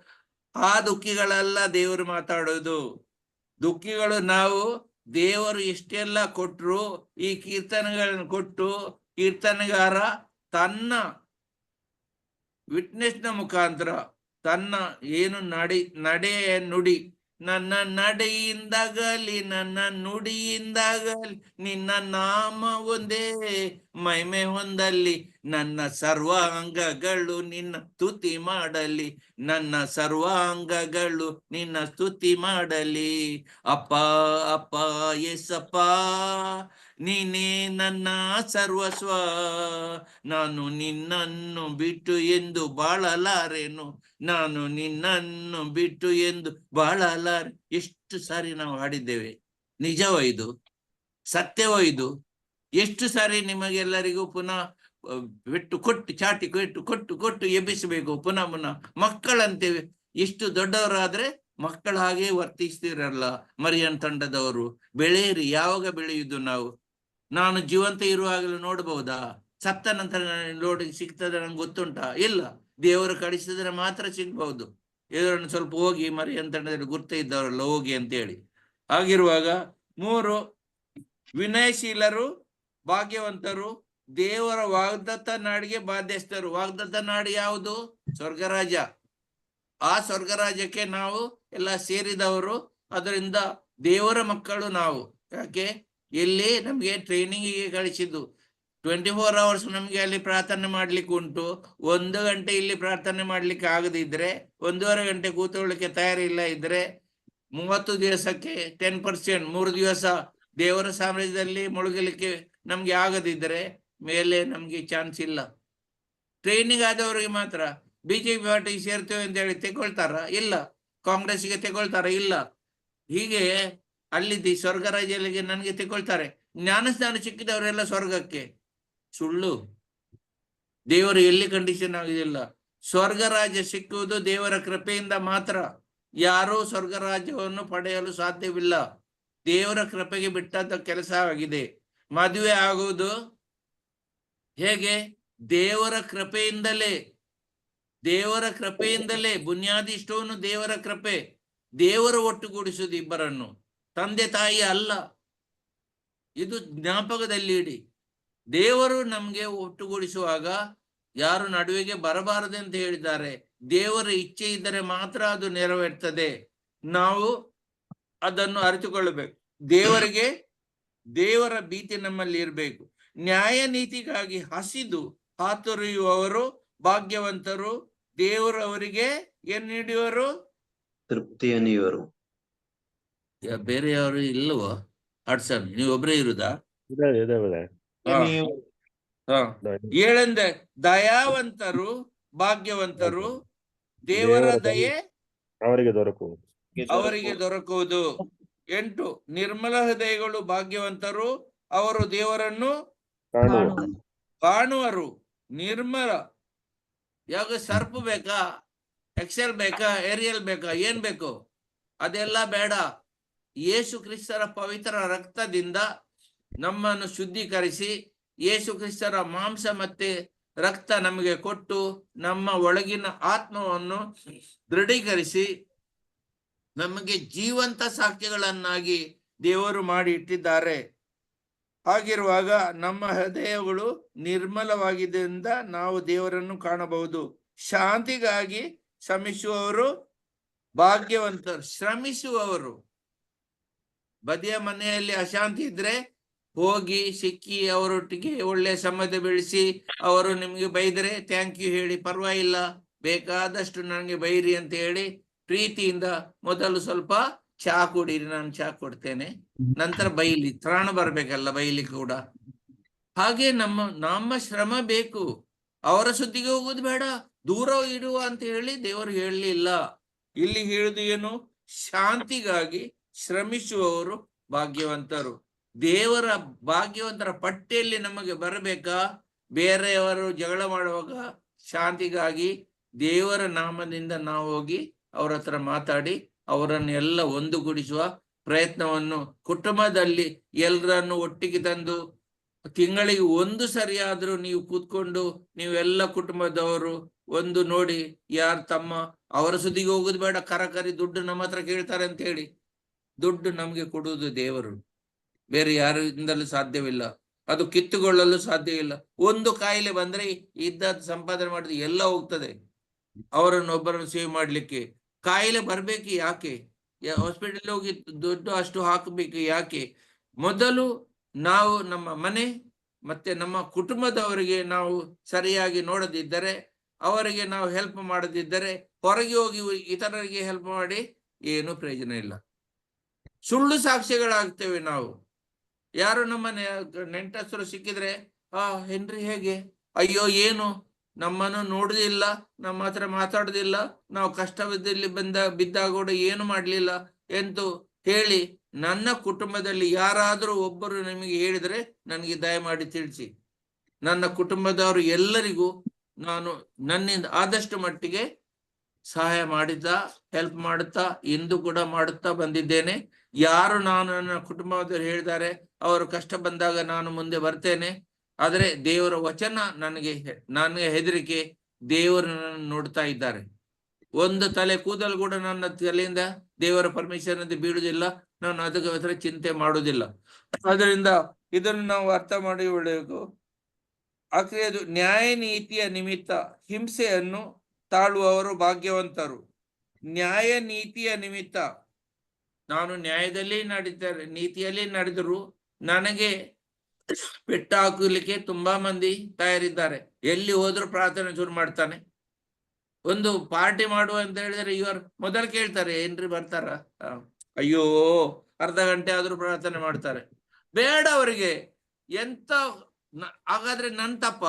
ಆ ದುಃಖಿಗಳೆಲ್ಲ ದೇವರು ಮಾತಾಡೋದು. ದುಃಖಿಗಳು ನಾವು. ದೇವರು ಎಷ್ಟೆಲ್ಲ ಕೊಟ್ರು, ಈ ಕೀರ್ತನೆಗಳನ್ನು ಕೊಟ್ಟು ಕೀರ್ತನೆಗಾರ ತನ್ನ ವಿಟ್ನೆಸ್ ನ ಮುಖಾಂತರ ತನ್ನ ಏನು ನಡೆ ನುಡಿ, ನನ್ನ ನಡೆಯಿಂದಾಗಲಿ ನನ್ನ ನುಡಿಯಿಂದಾಗಲಿ ನಿನ್ನ ನಾಮ ಒಂದೇ ಮಹಿಮೆ ಹೊಂದಲ್ಲಿ, ನನ್ನ ಸರ್ವಾಂಗಗಳು ನಿನ್ನ ಸ್ತುತಿ ಮಾಡಲಿ, ನನ್ನ ಸರ್ವಾಂಗಗಳು ನಿನ್ನ ಸ್ತುತಿ ಮಾಡಲಿ. ಅಪ್ಪ ಅಪ್ಪ ಯೇಸಪ್ಪ ನೀನೇ ನನ್ನ ಸರ್ವಸ್ವ, ನಾನು ನಿನ್ನನ್ನು ಬಿಟ್ಟು ಎಂದು ಬಾಳಲಾರೆನು, ನಾನು ನಿನ್ನನ್ನು ಬಿಟ್ಟು ಎಂದು ಬಾಳಲಾರೆ. ಎಷ್ಟು ಸಾರಿ ನಾವು ಹಾಡಿದ್ದೇವೆ. ನಿಜವೋ ಇದು? ಸತ್ಯವೋ ಇದು? ಎಷ್ಟು ಸಾರಿ ನಿಮಗೆಲ್ಲರಿಗೂ ಪುನಃ ಬಿಟ್ಟು ಕೊಟ್ಟು ಚಾಟಿ ಕೊಟ್ಟು ಎಬ್ಬಿಸಬೇಕು ಪುನಃ ಪುನಃ. ಮಕ್ಕಳಂತೇವೆ, ಎಷ್ಟು ದೊಡ್ಡವರಾದ್ರೆ ಮಕ್ಕಳ ಹಾಗೆ ವರ್ತಿಸ್ತಿರಲ್ಲ ಮರಿಯನ್ ತಂಡದವರು. ಬೆಳೆಯಿರಿ. ಯಾವಾಗ ಬೆಳೆಯುವುದು ನಾವು? ನಾನು ಜೀವಂತ ಇರುವಾಗಲೂ ನೋಡಬಹುದಾ? ಸತ್ತ ನಂತರ ನೋಡಿ ಸಿಗ್ತದೆ ನಂಗೆ ಗೊತ್ತುಂಟಾ? ಇಲ್ಲ. ದೇವರು ಕಳಿಸಿದ್ರೆ ಮಾತ್ರ ಸಿಗ್ಬಹುದು. ಇದನ್ನು ಸ್ವಲ್ಪ ಹೋಗಿ ಮರಿಯನ್ ತಂಡದಲ್ಲಿ ಗುರ್ತ ಇದ್ದವರಲ್ಲ ಹೋಗಿ ಅಂತೇಳಿ. ಹಾಗಿರುವಾಗ 3 ವಿನಯಶೀಲರು, ಭಾಗ್ಯವಂತರು, ದೇವರ ವಾಗ್ದತ್ತ ನಾಡಿಗೆ ಬಾಧ್ಯಸ್ಥರು. ವಾಗ್ದತ್ತ ನಾಡು ಯಾವುದು? ಸ್ವರ್ಗರಾಜ. ಆ ಸ್ವರ್ಗರಾಜ್ಯಕ್ಕೆ ನಾವು ಎಲ್ಲ ಸೇರಿದವರು. ಅದರಿಂದ ದೇವರ ಮಕ್ಕಳು ನಾವು. ಯಾಕೆ? ಎಲ್ಲಿ ನಮ್ಗೆ ಟ್ರೈನಿಂಗಿಗೆ ಕಳಿಸಿದ್ದು 24 hours ನಮ್ಗೆ ಅಲ್ಲಿ ಪ್ರಾರ್ಥನೆ ಮಾಡ್ಲಿಕ್ಕೆ ಉಂಟು. 1 ಗಂಟೆ ಇಲ್ಲಿ ಪ್ರಾರ್ಥನೆ ಮಾಡ್ಲಿಕ್ಕೆ ಆಗದಿದ್ರೆ, 1.5 ಗಂಟೆ ಕೂತ್ಕೊಳ್ಳಿಕ್ಕೆ ತಯಾರಿ ಇಲ್ಲ ಇದ್ರೆ, 30 ದಿವಸಕ್ಕೆ 10%, 3 ದಿವಸ ದೇವರ ಸಾಮ್ರಾಜ್ಯದಲ್ಲಿ ಮುಳುಗಲಿಕ್ಕೆ ನಮ್ಗೆ ಆಗದಿದ್ರೆ ಮೇಲೆ ನಮ್ಗೆ ಚಾನ್ಸ್ ಇಲ್ಲ. ಟ್ರೈನಿಂಗ್ ಆದವರಿಗೆ ಮಾತ್ರ. ಬಿಜೆಪಿ ಪಾರ್ಟಿಗೆ ಸೇರ್ತೇವೆ ಅಂತ ಹೇಳಿ ತೆಗೊಳ್ತಾರ? ಇಲ್ಲ. ಕಾಂಗ್ರೆಸ್ಗೆ ತೆಗೊಳ್ತಾರ? ಇಲ್ಲ. ಹೀಗೆ ಅಲ್ಲಿ ಸ್ವರ್ಗರಾಜ್ಯಗಳಿಗೆ ನನಗೆ ತೆಗೊಳ್ತಾರೆ. ಜ್ಞಾನಸ್ನಾನ ಸಿಕ್ಕಿದವರೆಲ್ಲ ಸ್ವರ್ಗಕ್ಕೆ. ಸುಳ್ಳು. ದೇವರು ಎಲ್ಲಿ ಕಂಡೀಷನ್ ಆಗುದಿಲ್ಲ. ಸ್ವರ್ಗರಾಜ್ಯ ಸಿಕ್ಕುವುದು ದೇವರ ಕೃಪೆಯಿಂದ ಮಾತ್ರ. ಯಾರೂ ಸ್ವರ್ಗರಾಜ್ಯವನ್ನು ಪಡೆಯಲು ಸಾಧ್ಯವಿಲ್ಲ. ದೇವರ ಕೃಪೆಗೆ ಬಿಟ್ಟಂತ ಕೆಲಸ ಆಗಿದೆ. ಮದುವೆ ಆಗುವುದು ಹೇಗೆ? ದೇವರ ಕೃಪೆಯಿಂದಲೇ. ದೇವರ ಕೃಪೆಯಿಂದಲೇ. ಬುನಿಯಾದಿ ಸ್ಟೋನು ದೇವರ ಕೃಪೆ. ದೇವರು ಒಟ್ಟುಗೂಡಿಸುವುದು ಇಬ್ಬರನ್ನು, ತಂದೆ ತಾಯಿ ಅಲ್ಲ. ಇದು ಜ್ಞಾಪಕದಲ್ಲಿ ಇಡಿ. ದೇವರು ನಮ್ಗೆ ಒಟ್ಟುಗೂಡಿಸುವಾಗ ಯಾರು ನಡುವೆಗೆ ಬರಬಾರದು ಅಂತ ಹೇಳಿದ್ದಾರೆ. ದೇವರ ಇಚ್ಛೆ ಇದ್ದರೆ ಮಾತ್ರ ಅದು ನೆರವೇರ್ತದೆ. ನಾವು ಅದನ್ನು ಅರಿತುಕೊಳ್ಳಬೇಕು. ದೇವರ ಭೀತಿ ನಮ್ಮಲ್ಲಿ ಇರಬೇಕು. ನ್ಯಾಯ ನೀತಿಗಾಗಿ ಹಸಿದು ಹಾತೊರೆಯುವವರು ಭಾಗ್ಯವಂತರು. ದೇವರು ಅವರಿಗೆ ಏನ್ ನೀಡುವರು? ತೃಪ್ತಿಯನ್ನು ಇವರು. ಬೇರೆಯವರು ಇಲ್ಲವೋ? ಅಡ್ಸನ್ ನೀವು ಒಬ್ಬರೇ ಇರುದಾ? ಏಳೆಂದೆ ದಯಾವಂತರು ಭಾಗ್ಯವಂತರು, ದೇವರ ದಯೆ ಅವರಿಗೆ ದೊರಕುವುದು. 8 ನಿರ್ಮಲ ಹೃದಯಗಳು ಭಾಗ್ಯವಂತರು, ಅವರು ದೇವರನ್ನು ಕಾಣುವರು. ನಿರ್ಮಲ. ಯಾವಾಗ ಸರ್ಪ್ ಬೇಕಾ? ಎಕ್ಸೆಲ್ ಬೇಕಾ? ಏರಿಯಲ್ ಬೇಕಾ? ಏನ್ ಬೇಕು? ಅದೆಲ್ಲ ಬೇಡ. ಯೇಸು ಕ್ರಿಸ್ತರ ಪವಿತ್ರ ರಕ್ತದಿಂದ ನಮ್ಮನ್ನು ಶುದ್ಧೀಕರಿಸಿ, ಯೇಸು ಕ್ರಿಸ್ತರ ಮಾಂಸ ಮತ್ತೆ ರಕ್ತ ನಮಗೆ ಕೊಟ್ಟು ನಮ್ಮ ಒಳಗಿನ ಆತ್ಮವನ್ನು ದೃಢೀಕರಿಸಿ ನಮಗೆ ಜೀವಂತ ಸಾಕ್ಷ್ಯಗಳನ್ನಾಗಿ ದೇವರು ಮಾಡಿ ಇಟ್ಟಿದ್ದಾರೆ. ಹಾಗಿರುವಾಗ ನಮ್ಮ ಹೃದಯಗಳು ನಿರ್ಮಲವಾಗಿದ್ದರಿಂದ ನಾವು ದೇವರನ್ನು ಕಾಣಬಹುದು. ಶಾಂತಿಗಾಗಿ ಶ್ರಮಿಸುವವರು ಭಾಗ್ಯವಂತರು. ಶ್ರಮಿಸುವವರು. ಬದಿಯ ಮನೆಯಲ್ಲಿ ಅಶಾಂತಿ ಇದ್ರೆ ಹೋಗಿ ಸಿಕ್ಕಿ ಅವರೊಟ್ಟಿಗೆ ಒಳ್ಳೆ ಸಂಬಂಧ ಬೆಳೆಸಿ ಅವರು ನಿಮ್ಗೆ ಬೈದರೆ ಥ್ಯಾಂಕ್ ಯು ಹೇಳಿ, ಪರವಾಗಿಲ್ಲ ಬೇಕಾದಷ್ಟು ನನಗೆ ಬೈರಿ ಅಂತ ಹೇಳಿ ಪ್ರೀತಿಯಿಂದ ಮೊದಲು ಸ್ವಲ್ಪ ಚಾ ಕುಡೀರಿ, ನಾನು ಚಾ ಕೊಡ್ತೇನೆ, ನಂತರ ಬೈಲಿ, ತ್ರಾಣ ಬರ್ಬೇಕಲ್ಲ ಬೈಲಿ ಕೂಡ. ಹಾಗೆ ನಮ್ಮ ಶ್ರಮ ಬೇಕು. ಅವರ ಸುದ್ದಿಗೆ ಹೋಗುದು ಬೇಡ, ದೂರ ಇಡುವ ಅಂತ ಹೇಳಿ ದೇವರು ಹೇಳಲಿಲ್ಲ. ಇಲ್ಲಿ ಹೇಳುದು ಏನು? ಶಾಂತಿಗಾಗಿ ಶ್ರಮಿಸುವವರು ಭಾಗ್ಯವಂತರು. ದೇವರ ಭಾಗ್ಯವಂತರ ಪಟ್ಟಿಯಲ್ಲಿ ನಮಗೆ ಬರಬೇಕಾ? ಬೇರೆಯವರು ಜಗಳ ಮಾಡುವಾಗ ಶಾಂತಿಗಾಗಿ ದೇವರ ನಾಮದಿಂದ ನಾವು ಹೋಗಿ ಅವರ ಹತ್ರ ಮಾತಾಡಿ ಅವರನ್ನೆಲ್ಲ ಒಂದುಗೂಡಿಸುವ ಪ್ರಯತ್ನವನ್ನು, ಕುಟುಂಬದಲ್ಲಿ ಎಲ್ಲರನ್ನು ಒಟ್ಟಿಗೆ ತಂದು ತಿಂಗಳಿಗೆ ಒಂದು ಸರಿಯಾದ್ರೂ ನೀವು ಕೂತ್ಕೊಂಡು ನೀವೆಲ್ಲ ಕುಟುಂಬದವರು ಒಂದು ನೋಡಿ, ಯಾರು ತಮ್ಮ ಅವರ ಸುದ್ದಿಗೆ ಹೋಗುದು ಬೇಡ, ಕರಕರಿ ದುಡ್ಡು ನಮ್ಮ ಹತ್ರ ಕೇಳ್ತಾರೆ ಅಂತ ಹೇಳಿ. ದುಡ್ಡು ನಮ್ಗೆ ಕೊಡುವುದು ದೇವರು, ಬೇರೆ ಯಾರಿಂದಲೂ ಸಾಧ್ಯವಿಲ್ಲ, ಅದು ಕಿತ್ತುಕೊಳ್ಳಲು ಸಾಧ್ಯವಿಲ್ಲ. ಒಂದು ಕಾಯಿಲೆ ಬಂದ್ರೆ ಇದ್ದ ಸಂಪಾದನೆ ಮಾಡಿದ್ರೆ ಎಲ್ಲ ಹೋಗ್ತದೆ. ಅವರನ್ನು ಒಬ್ಬರನ್ನು ಸೇವ್ ಮಾಡ್ಲಿಕ್ಕೆ ಕಾಯಿಲೆ ಬರ್ಬೇಕು ಯಾಕೆ? ಹಾಸ್ಪಿಟಲ್ ಹೋಗಿ ದುಡ್ಡು ಅಷ್ಟು ಹಾಕಬೇಕು ಯಾಕೆ? ಮೊದಲು ನಾವು ನಮ್ಮ ಮನೆ ಮತ್ತೆ ನಮ್ಮ ಕುಟುಂಬದವರಿಗೆ ನಾವು ಸರಿಯಾಗಿ ನೋಡದಿದ್ದರೆ, ಅವರಿಗೆ ನಾವು ಹೆಲ್ಪ್ ಮಾಡದಿದ್ದರೆ, ಹೊರಗೆ ಹೋಗಿ ಇತರರಿಗೆ ಹೆಲ್ಪ್ ಮಾಡಿ ಏನು ಪ್ರಯೋಜನ ಇಲ್ಲ. ಸುಳ್ಳು ಸಾಕ್ಷ್ಯಗಳಾಗ್ತೇವೆ ನಾವು. ಯಾರು ನಮ್ಮ ನೆಂಟಸ್ಥರು ಸಿಕ್ಕಿದ್ರೆ, ಹೆನ್ರಿ ಹೇಗೆ, ಅಯ್ಯೋ ಏನು ನಮ್ಮನ್ನು ನೋಡುದಿಲ್ಲ, ನಮ್ಮ ಹತ್ರ ಮಾತಾಡುದಿಲ್ಲ, ನಾವು ಕಷ್ಟದಲ್ಲಿ ಬಿದ್ದಾಗ ಕೂಡ ಏನು ಮಾಡ್ಲಿಲ್ಲ ಎಂದು ಹೇಳಿ, ನನ್ನ ಕುಟುಂಬದಲ್ಲಿ ಯಾರಾದರೂ ಒಬ್ಬರು ನಿಮಗೆ ಹೇಳಿದ್ರೆ ನನಗೆ ದಯಮಾಡಿ ತಿಳಿಸಿ. ನನ್ನ ಕುಟುಂಬದವರು ಎಲ್ಲರಿಗೂ ನಾನು ನನ್ನಿಂದ ಆದಷ್ಟು ಮಟ್ಟಿಗೆ ಸಹಾಯ ಮಾಡುತ್ತಾ ಹೆಲ್ಪ್ ಮಾಡುತ್ತಾ ಇಂದು ಕೂಡ ಮಾಡುತ್ತಾ ಬಂದಿದ್ದೇನೆ. ಯಾರು ನನ್ನ ಕುಟುಂಬದವರು ಹೇಳಿದ್ದಾರೆ ಅವರು ಕಷ್ಟ ಬಂದಾಗ ನಾನು ಮುಂದೆ ಬರ್ತೇನೆ. ಆದರೆ ದೇವರ ವಚನ ನನಗೆ ಹೆದರಿಕೆ, ದೇವರು ನನ್ನನ್ನು ನೋಡ್ತಾ ಇದ್ದಾರೆ. ಒಂದು ತಲೆ ಕೂದಲು ಕೂಡ ನನ್ನ ತಲೆಯಿಂದ ದೇವರ ಪರ್ಮಿಷನ್ ಅಂತ ಬೀಳುವುದಿಲ್ಲ, ನಾನು ಅದಕ್ಕೆ ಚಿಂತೆ ಮಾಡುವುದಿಲ್ಲ. ಅದರಿಂದ ಇದನ್ನು ನಾವು ಅರ್ಥ ಮಾಡಿ ಒಳ್ಳೆಯದು. ಆಕೆಯದು ನ್ಯಾಯ ನೀತಿಯ ನಿಮಿತ್ತ ಹಿಂಸೆಯನ್ನು ತಾಳುವವರು ಭಾಗ್ಯವಂತರು. ನ್ಯಾಯ ನೀತಿಯ ನಿಮಿತ್ತ ನಾನು ನ್ಯಾಯದಲ್ಲಿ ನೀತಿಯಲ್ಲಿ ನಡೆದರೂ ನನಗೆ ಪೆಟ್ಟು ಹಾಕಲಿಕ್ಕೆ ತುಂಬಾ ಮಂದಿ ತಯಾರಿದ್ದಾರೆ. ಎಲ್ಲಿ ಹೋದ್ರು ಪ್ರಾರ್ಥನೆ ಶುರು ಮಾಡ್ತಾನೆ. ಒಂದು ಪಾರ್ಟಿ ಮಾಡುವ ಅಂತ ಹೇಳಿದ್ರೆ ಇವರು ಮೊದಲು ಕೇಳ್ತಾರೆ, ಏನ್ರಿ ಬರ್ತಾರ? ಅಯ್ಯೋ ಅರ್ಧ ಗಂಟೆ ಆದ್ರೂ ಪ್ರಾರ್ಥನೆ ಮಾಡ್ತಾರೆ. ಬೇಡ ಅವರಿಗೆ. ಎಂತ ಹಾಗಾದ್ರೆ ನನ್ ತಪ್ಪ?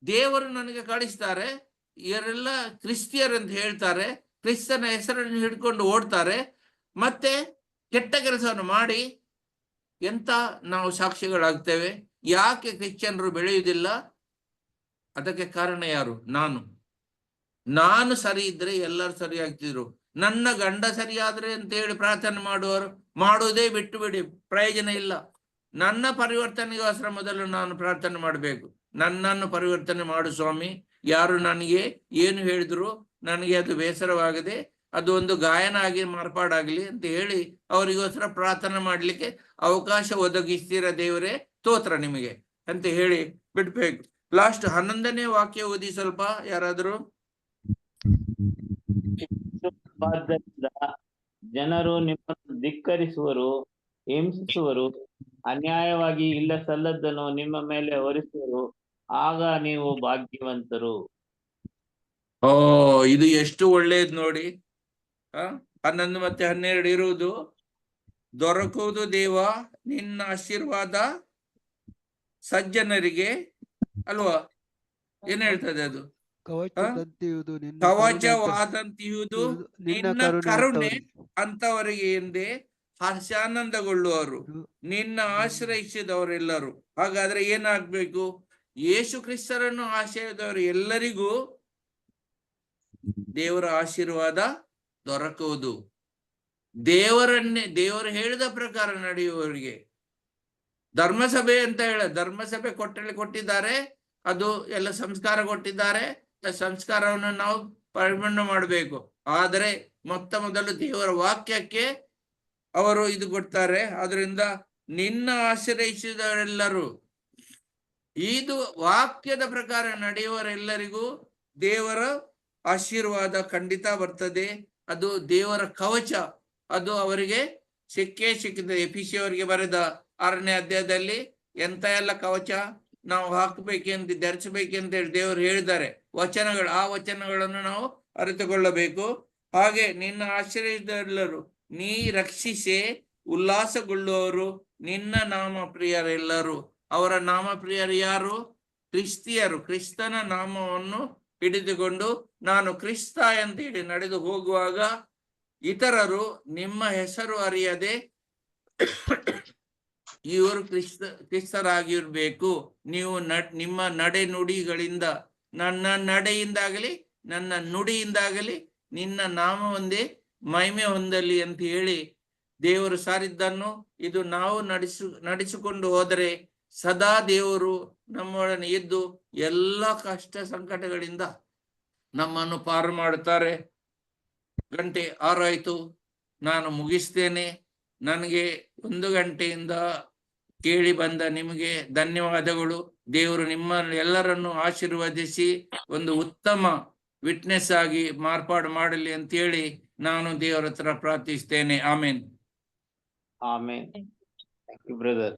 ದೇವರು ನನಗೆ ಕಳಿಸ್ತಾರೆ, ಇವರೆಲ್ಲ ಕ್ರಿಸ್ತಿಯರ್ ಅಂತ ಹೇಳ್ತಾರೆ, ಕ್ರಿಸ್ತನ ಹೆಸರನ್ನು ಹಿಡ್ಕೊಂಡು ಓಡ್ತಾರೆ, ಮತ್ತೆ ಕೆಟ್ಟ ಕೆಲಸವನ್ನು ಮಾಡಿ ಎಂತ ನಾವು ಸಾಕ್ಷಿಗಳಾಗ್ತೇವೆ. ಯಾಕೆ ಕ್ರಿಶ್ಚಿಯನ್ರು ಬೆಳೆಯುವುದಿಲ್ಲ? ಅದಕ್ಕೆ ಕಾರಣ ಯಾರು? ನಾನು ಸರಿ ಇದ್ರೆ ಎಲ್ಲರೂ ಸರಿ ಆಗ್ತಿದ್ರು. ನನ್ನ ಗಂಡ ಸರಿಯಾದ್ರೆ ಅಂತ ಹೇಳಿ ಪ್ರಾರ್ಥನೆ ಮಾಡುವುದೇ ಬಿಟ್ಟು ಬಿಡಿ, ಪ್ರಯೋಜನ ಇಲ್ಲ. ನನ್ನ ಪರಿವರ್ತನೆಗೋಸ್ಕರ ಮೊದಲು ನಾನು ಪ್ರಾರ್ಥನೆ ಮಾಡಬೇಕು. ನನ್ನನ್ನು ಪರಿವರ್ತನೆ ಮಾಡು ಸ್ವಾಮಿ. ಯಾರು ನನಗೆ ಏನು ಹೇಳಿದ್ರು ನನಗೆ ಅದು ಬೇಸರವಾಗದೆ ಅದು ಒಂದು ಗಾಯನ ಆಗಿ ಮಾರ್ಪಾಡಾಗ್ಲಿ ಅಂತ ಹೇಳಿ ಅವರಿಗೋಸ್ಕರ ಪ್ರಾರ್ಥನೆ ಮಾಡ್ಲಿಕ್ಕೆ ಅವಕಾಶ ಒದಗಿಸ್ತೀರ ದೇವರೇ, ಸ್ತೋತ್ರ ನಿಮಗೆ ಅಂತ ಹೇಳಿ ಬಿಡ್ಬೇಕು. ಲಾಸ್ಟ್ 11ನೇ ವಾಕ್ಯ ಓದಿ ಸ್ವಲ್ಪ ಯಾರಾದ್ರೂ. ಜನರು ನಿಮ್ಮನ್ನು ಧಿಕ್ಕರಿಸುವರು, ಹಿಂಸಿಸುವರು, ಅನ್ಯಾಯವಾಗಿ ಇಲ್ಲ ಸಲ್ಲದ್ದನ್ನು ನಿಮ್ಮ ಮೇಲೆ ಹೊರಿಸುವರು, ಆಗ ನೀವು ಭಾಗ್ಯವಂತರು. ಇದು ಎಷ್ಟು ಒಳ್ಳೇದು ನೋಡಿ. 11 ಮತ್ತೆ 12 ಇರುವುದು. ದೊರಕುವುದು ದೇವ ನಿನ್ನ ಆಶೀರ್ವಾದ ಸಜ್ಜನರಿಗೆ ಅಲ್ವಾ? ಏನ್ ಹೇಳ್ತದೆ ಅದು? ಕವಚವಾದಂತಿಯುವುದು ನಿನ್ನ ಕರುಣೆ ಅಂತವರಿಗೆ ಎಂದೇ ಹರ್ಷಾನಂದಗೊಳ್ಳುವರು ನಿನ್ನ ಆಶ್ರಯಿಸಿದವರೆಲ್ಲರೂ. ಹಾಗಾದ್ರೆ ಏನಾಗ್ಬೇಕು? ಯೇಸು ಕ್ರಿಸ್ತರನ್ನು ಆಶ್ರಯದವರು ಎಲ್ಲರಿಗೂ ದೇವರ ಆಶೀರ್ವಾದ ದೊರಕುವುದು. ದೇವರು ಹೇಳಿದ ಪ್ರಕಾರ ನಡೆಯುವವರಿಗೆ. ಧರ್ಮಸಭೆ ಅಂತ ಧರ್ಮಸಭೆ ಕೊಟ್ಟಿದ್ದಾರೆ, ಅದು ಎಲ್ಲ ಸಂಸ್ಕಾರ ಕೊಟ್ಟಿದ್ದಾರೆ. ಸಂಸ್ಕಾರವನ್ನು ನಾವು ಪರಿಪೂರ್ಣ ಮಾಡಬೇಕು. ಆದರೆ ಮೊದಲು ದೇವರ ವಾಕ್ಯಕ್ಕೆ ಅವರು ಇದು ಕೊಡ್ತಾರೆ. ಆದ್ರಿಂದ ನಿನ್ನ ಆಶ್ರಯಿಸಿದವರೆಲ್ಲರೂ, ಇದು ವಾಕ್ಯದ ಪ್ರಕಾರ ನಡೆಯುವವರೆಲ್ಲರಿಗೂ ದೇವರ ಆಶೀರ್ವಾದ ಖಂಡಿತ ಬರ್ತದೆ. ಅದು ದೇವರ ಕವಚ, ಅದು ಅವರಿಗೆ ಸಿಕ್ಕಿದೆ. ಎಫೆಸಿಯವರಿಗೆ ಬರೆದ 6ನೇ ಅಧ್ಯಾಯದಲ್ಲಿ ಎಂತ ಎಲ್ಲ ಕವಚ ನಾವು ಹಾಕಬೇಕೆಂದು ಧರಿಸಬೇಕೆಂತ ಹೇಳಿ ದೇವರು ಹೇಳಿದ್ದಾರೆ. ವಚನಗಳು, ಆ ವಚನಗಳನ್ನು ನಾವು ಅರಿತುಕೊಳ್ಳಬೇಕು. ಹಾಗೆ ನಿನ್ನ ಆಶ್ರಯದೆಲ್ಲರೂ ನೀ ರಕ್ಷಿಸಿ ಉಲ್ಲಾಸಗೊಳ್ಳುವವರು ನಿನ್ನ ನಾಮ ಪ್ರಿಯರೆಲ್ಲರೂ. ಅವರ ನಾಮ ಪ್ರಿಯರು ಯಾರು? ಕ್ರಿಸ್ತಿಯರು. ಕ್ರಿಸ್ತನ ನಾಮವನ್ನು ಹಿಡಿದುಕೊಂಡು ನಾನು ಕ್ರಿಸ್ತ ಅಂತ ಹೇಳಿ ನಡೆದು ಹೋಗುವಾಗ ಇತರರು ನಿಮ್ಮ ಹೆಸರು ಅರಿಯದೆ ಇವರು ಕ್ರಿಸ್ತರಾಗಿರ್ಬೇಕು. ನೀವು ನಿಮ್ಮ ನಡೆ ನುಡಿಗಳಿಂದ, ನನ್ನ ನಡೆಯಿಂದಾಗಲಿ ನನ್ನ ನುಡಿಯಿಂದಾಗಲಿ ನಿನ್ನ ನಾಮ ಒಂದೇ ಮಹಿಮೆ ಹೊಂದಲಿ ಅಂತ ಹೇಳಿ ದೇವರು ಸಾರಿದ್ದನ್ನು ಇದು ನಾವು ನಡೆಸಿಕೊಂಡು ಹೋದರೆ ಸದಾ ದೇವರು ನಮ್ಮೊಡನೆ ಇದ್ದು ಎಲ್ಲ ಕಷ್ಟ ಸಂಕಟಗಳಿಂದ ನಮ್ಮನ್ನು ಪಾರು ಮಾಡುತ್ತಾರೆ. 6 ಆಯ್ತು, ನಾನು ಮುಗಿಸ್ತೇನೆ. ನನಗೆ 1 ಗಂಟೆಯಿಂದ ಕೇಳಿ ಬಂದ ನಿಮಗೆ ಧನ್ಯವಾದಗಳು. ದೇವರು ನಿಮ್ಮ ಎಲ್ಲರನ್ನು ಆಶೀರ್ವದಿಸಿ ಒಂದು ಉತ್ತಮ ವಿಟ್ನೆಸ್ ಆಗಿ ಮಾರ್ಪಾಡು ಮಾಡಲಿ ಅಂತೇಳಿ ನಾನು ದೇವರ ಹತ್ರ ಪ್ರಾರ್ಥಿಸ್ತೇನೆ. Amen. Amen. Thank you brother.